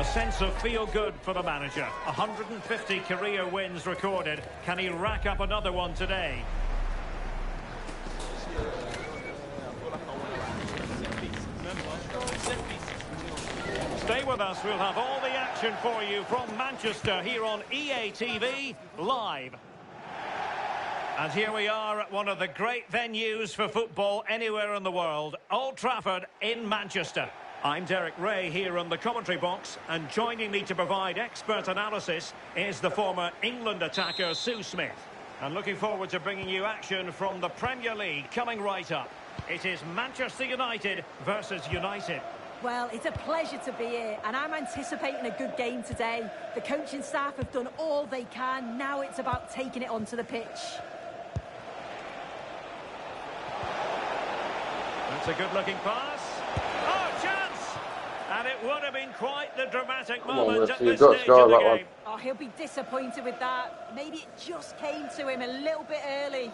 A sense of feel-good for the manager. 150 career wins recorded. Can he rack up another one today? Stay with us, we'll have all the action for you from Manchester here on EA TV Live. And here we are at one of the great venues for football anywhere in the world, Old Trafford in Manchester. I'm Derek Ray here on the commentary box, and joining me to provide expert analysis is the former England attacker Sue Smith. And looking forward to bringing you action from the Premier League coming right up. It is Manchester United versus United. Well, it's a pleasure to be here, and I'm anticipating a good game today. The coaching staff have done all they can. Now it's about taking it onto the pitch. That's a good-looking pass. Oh, chance! And it would have been quite the dramatic moment at this stage of the game. Oh, he'll be disappointed with that. Maybe it just came to him a little bit early.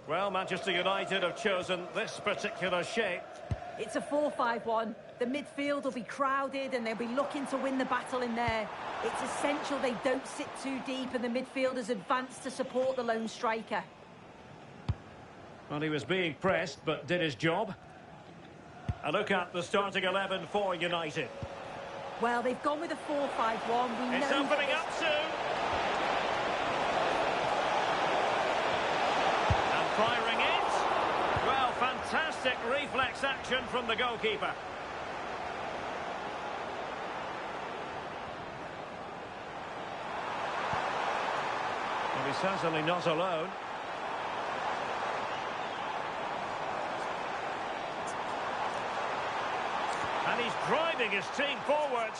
Well, Manchester United have chosen this particular shape. It's a 4-5-1. The midfield will be crowded and they'll be looking to win the battle in there. It's essential they don't sit too deep and the midfielders advance to support the lone striker. Well, he was being pressed, but did his job. A look at the starting 11 for United. Well, they've gone with a 4-5-1. It's opening up soon. Firing it. Well, fantastic reflex action from the goalkeeper. And he's certainly not alone. And he's driving his team forward.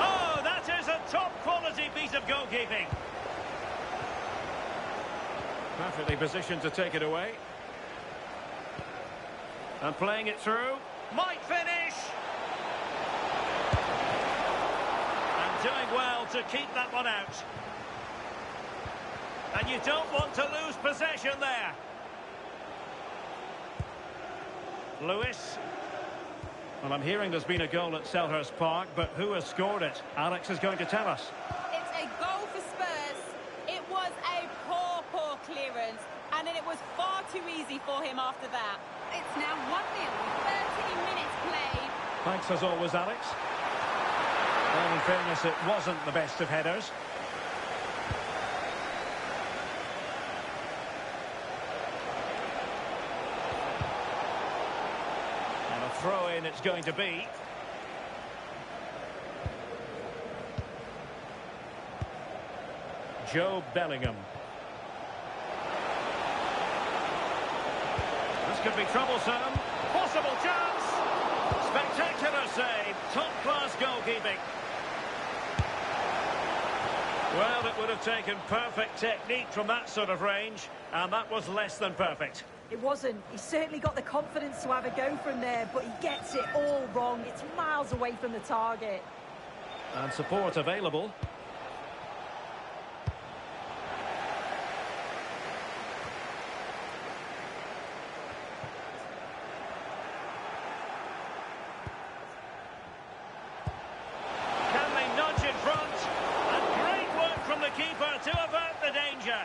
Oh, that is a top-quality piece of goalkeeping. Perfectly positioned to take it away. And playing it through. Might finish! And doing well to keep that one out. And you don't want to lose possession there. Lewis. Well, I'm hearing there's been a goal at Selhurst Park, but who has scored it? Alex is going to tell us. It's a goal for Spurs. It was a poor clearance, and then it was far too easy for him after that. It's now 1-0, 13 minutes played. Thanks as always, Alex. Well, in fairness, it wasn't the best of headers. And a throw-in it's going to be. Joe Bellingham. Could be troublesome. Possible chance. Spectacular save. Top-class goalkeeping. Well, it would have taken perfect technique from that sort of range, and that was less than perfect. It wasn't. He's certainly got the confidence to have a go from there, but he gets it all wrong. It's miles away from the target. And support available. To avert the danger.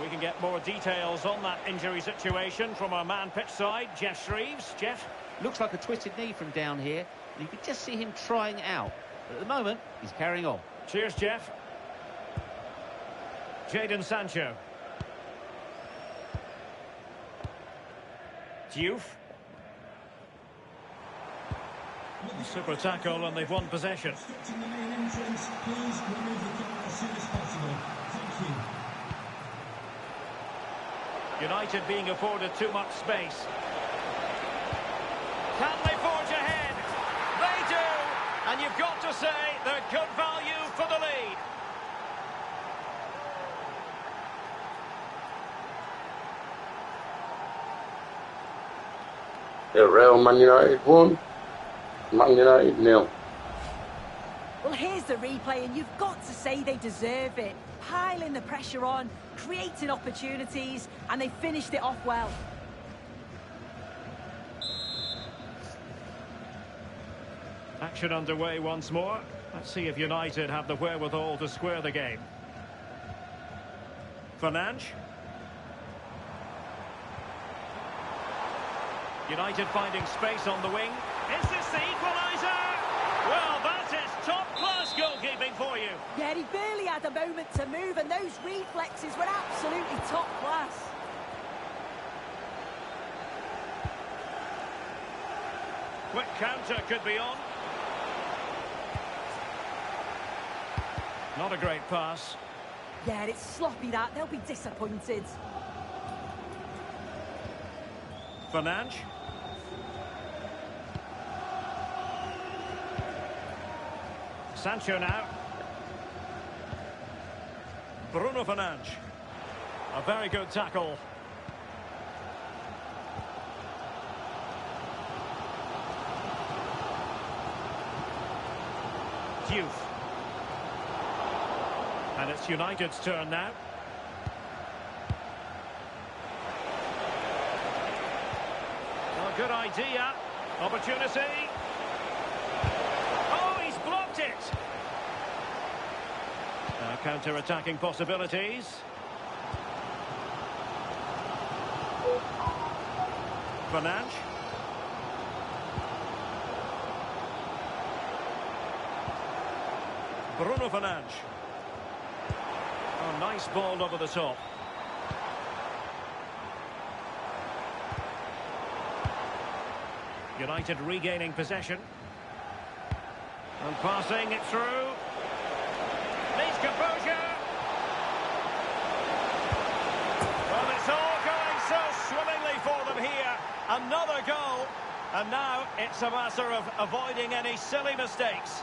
We can get more details on that injury situation from our man pitch side, Jeff Shreves. Jeff? Looks like a twisted knee from down here, and you could just see him trying out. But at the moment, he's carrying on. Cheers, Jeff. Jadon Sancho. Diouf. Super tackle, and they've won possession. United being afforded too much space. Can they forge ahead? They do! And you've got to say they're good value for the lead. Real Man United 1, Man United 0. Well, here's the replay, and you've got to say they deserve it. Piling the pressure on, creating opportunities, and they finished it off well. Action underway once more. Let's see if United have the wherewithal to square the game. Fernandes. United finding space on the wing. Is this the equaliser? Well, that is top-class goalkeeping for you. Yeah, he barely had a moment to move, and those reflexes were absolutely top class. Quick counter could be on. Not a great pass. Yeah, it's sloppy that. They'll be disappointed. Fernandes. Sancho now. Bruno Fernandes. A very good tackle. Diouf. And it's United's turn now. Well, good idea. Opportunity. Oh, he's blocked it. Now counter-attacking possibilities. Fernandes. Bruno Fernandes. Oh, nice ball over the top. United regaining possession. And passing it through. Needs composure. Well, it's all going so swimmingly for them here. Another goal. And now it's a matter of avoiding any silly mistakes.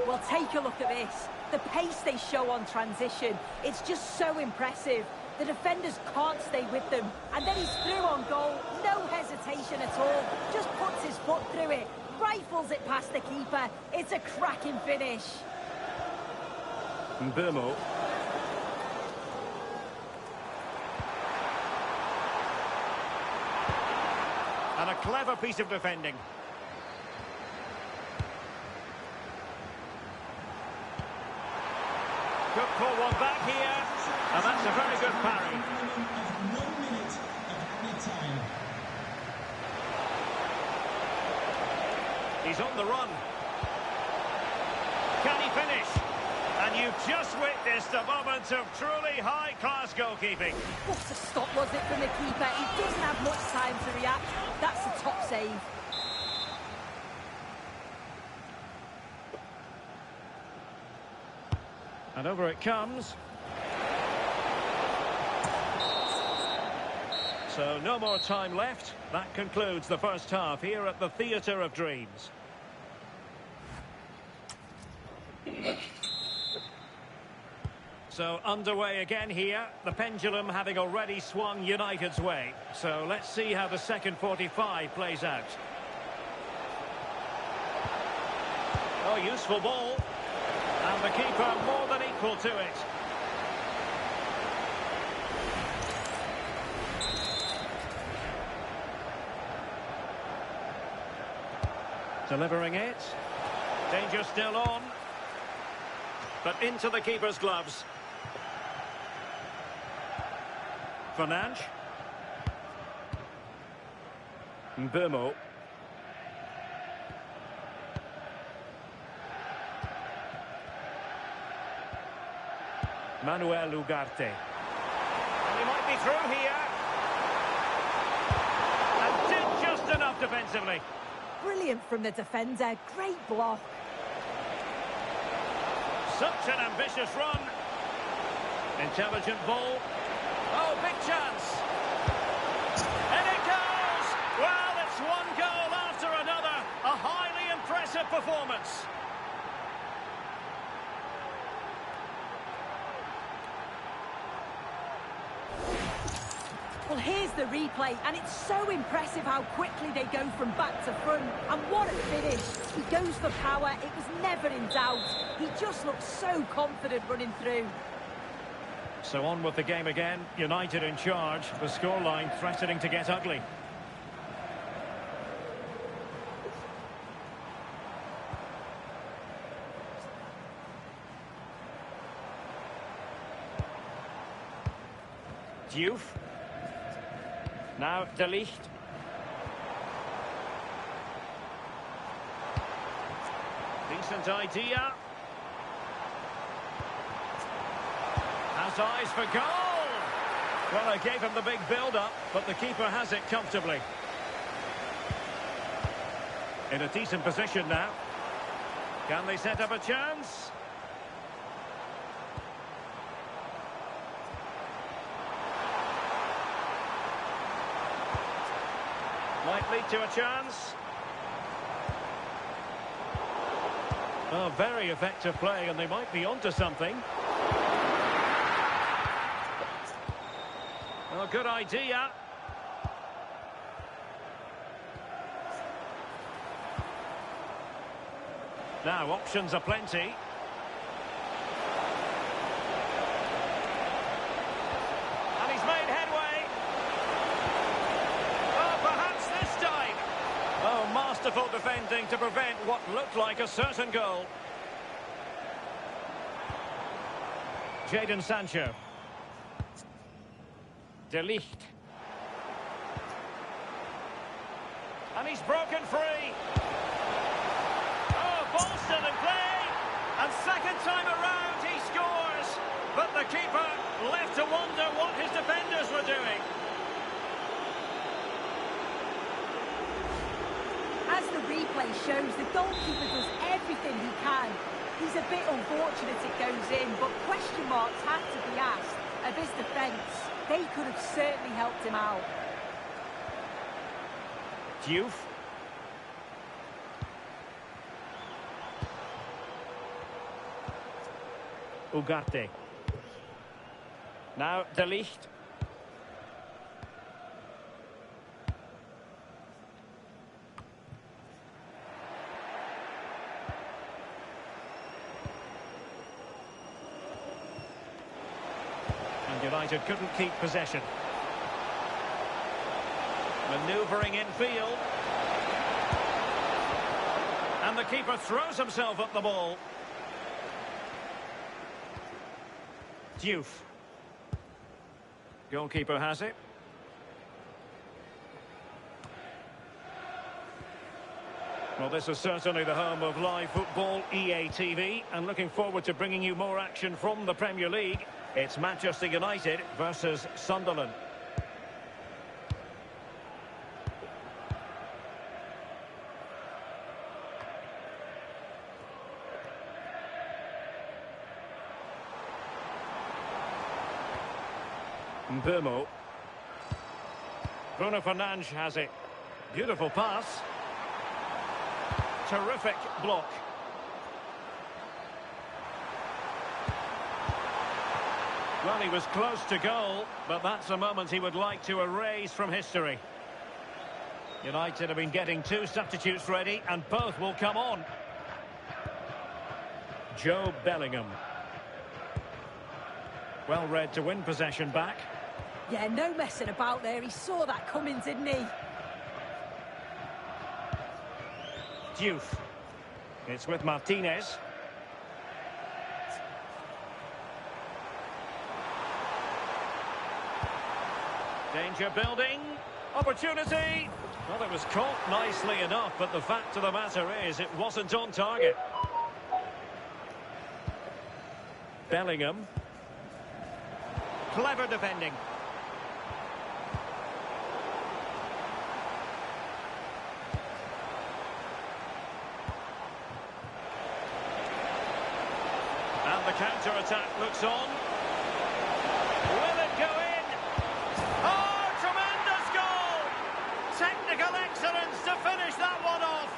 Well, take a look at this. The pace they show on transition, it's just so impressive. The defenders can't stay with them. And then he's through on goal. No hesitation at all. Just puts his foot through it. Rifles it past the keeper. It's a cracking finish. Mbeumo. And a clever piece of defending. Could pull one back here, and that's a very good parry. 1 minute of added time. He's on the run. Can he finish? And you've just witnessed a moment of truly high-class goalkeeping. What a stop was it from the keeper. He doesn't have much time to react. That's a top save. And over it comes. So no more time left. That concludes the first half here at the Theatre of Dreams. So underway again here. The pendulum having already swung United's way. So let's see how the second 45 plays out. Oh, useful ball. And the keeper more than equal to it. Delivering it. Danger still on. But into the keeper's gloves. Fernandes. Mbeumo. Manuel Ugarte. And he might be through here. And did just enough defensively. Brilliant from the defender. Great block. Such an ambitious run. Intelligent ball. Oh, big chance. And it goes! Well, it's one goal after another. A highly impressive performance. Well, here's the replay, and it's so impressive how quickly they go from back to front. And what a finish. He goes for power. It was never in doubt. He just looks so confident running through. So on with the game again. United in charge. The scoreline threatening to get ugly. Diouf. Now De Ligt. Decent idea. Has eyes for goal. Well, I gave him the big build-up, but the keeper has it comfortably. In a decent position now. Can they set up a chance? Might lead to a chance. Oh, very effective play, and they might be onto something. Oh, good idea. Now, options are plenty. And he's made headway. Oh, perhaps this time. Oh, masterful defending to prevent what looked like a certain goal. Jadon Sancho. De Ligt. And he's broken free. Oh, ball still in play. And second time around he scores. But the keeper left to wonder what his defenders were doing. As the replay shows, the goalkeeper does everything he can. He's a bit unfortunate it goes in, but question marks have to be asked of his defence. They could have certainly helped him out. Diouf. Ugarte. Now De Ligt. United couldn't keep possession. Manoeuvring infield. And the keeper throws himself at the ball. Diouf. Goalkeeper has it. Well, this is certainly the home of live football, EA TV, and looking forward to bringing you more action from the Premier League. It's Manchester United versus Sunderland. Mbeumo. Bruno Fernandes has it. Beautiful pass. Terrific block. Well, he was close to goal, but that's a moment he would like to erase from history. United have been getting two substitutes ready, and both will come on. Joe Bellingham. Well read to win possession back. Yeah, no messing about there. He saw that coming, didn't he? Diouf. It's with Martinez. Danger building. Opportunity. Well, it was caught nicely enough, but the fact of the matter is it wasn't on target. Bellingham. Clever defending. And the counter-attack looks on. Will it go in? Oh, tremendous goal! Technical excellence to finish that one off.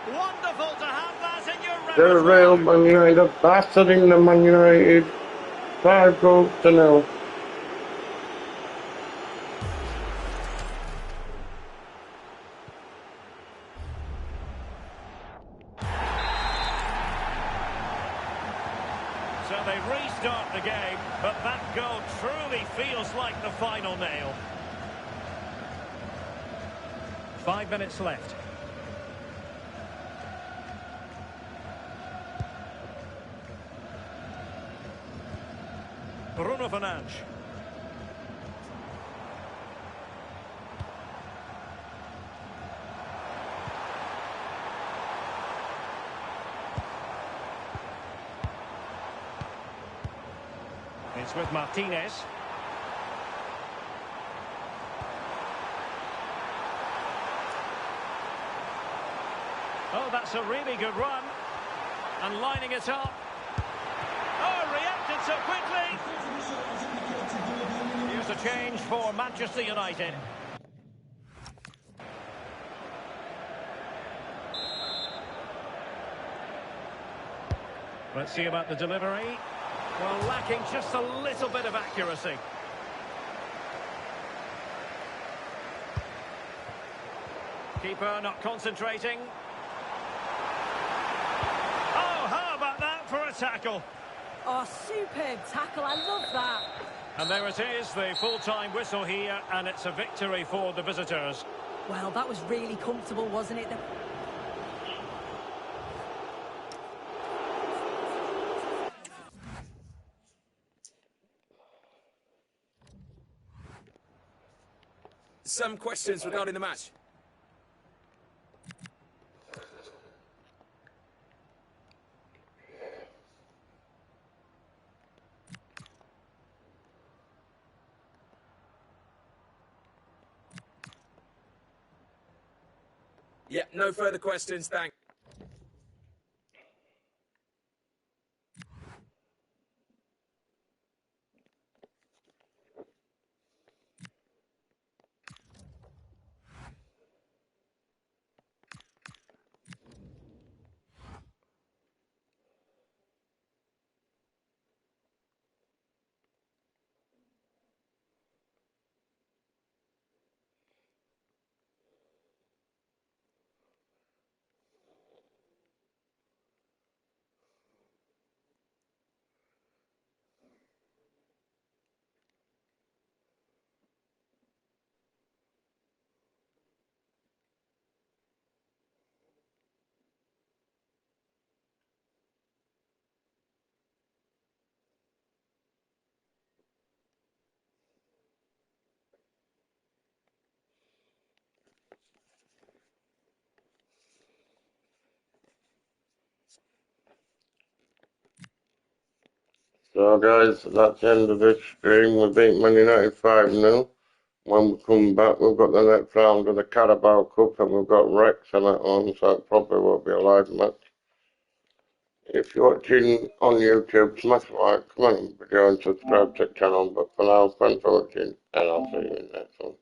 Wonderful to have that in your repertoire. The Real Man United battering the Man United 5-0. So they restart the game, but that goal truly feels like the final nail. 5 minutes left. Bruno Fernandes. It's with Martinez. Oh, that's a really good run. And lining it up. Oh, reacted so quickly. Here's a change for Manchester United. Let's see about the delivery. Well, lacking just a little bit of accuracy. Keeper not concentrating. Oh, how about that for a tackle? Oh, superb tackle. I love that. And there it is, the full-time whistle here, and it's a victory for the visitors. Well, that was really comfortable, wasn't it? Some questions regarding the match. Yeah, no further questions, thanks. So guys, that's the end of this stream. We beat Man United 5-0. When we come back, we've got the next round of the Carabao Cup and we've got Wrexham at home, so it probably won't be a live match. If you're watching on YouTube, smash like, comment, video and subscribe to the channel. But for now, thanks for watching and I'll see you in the next one.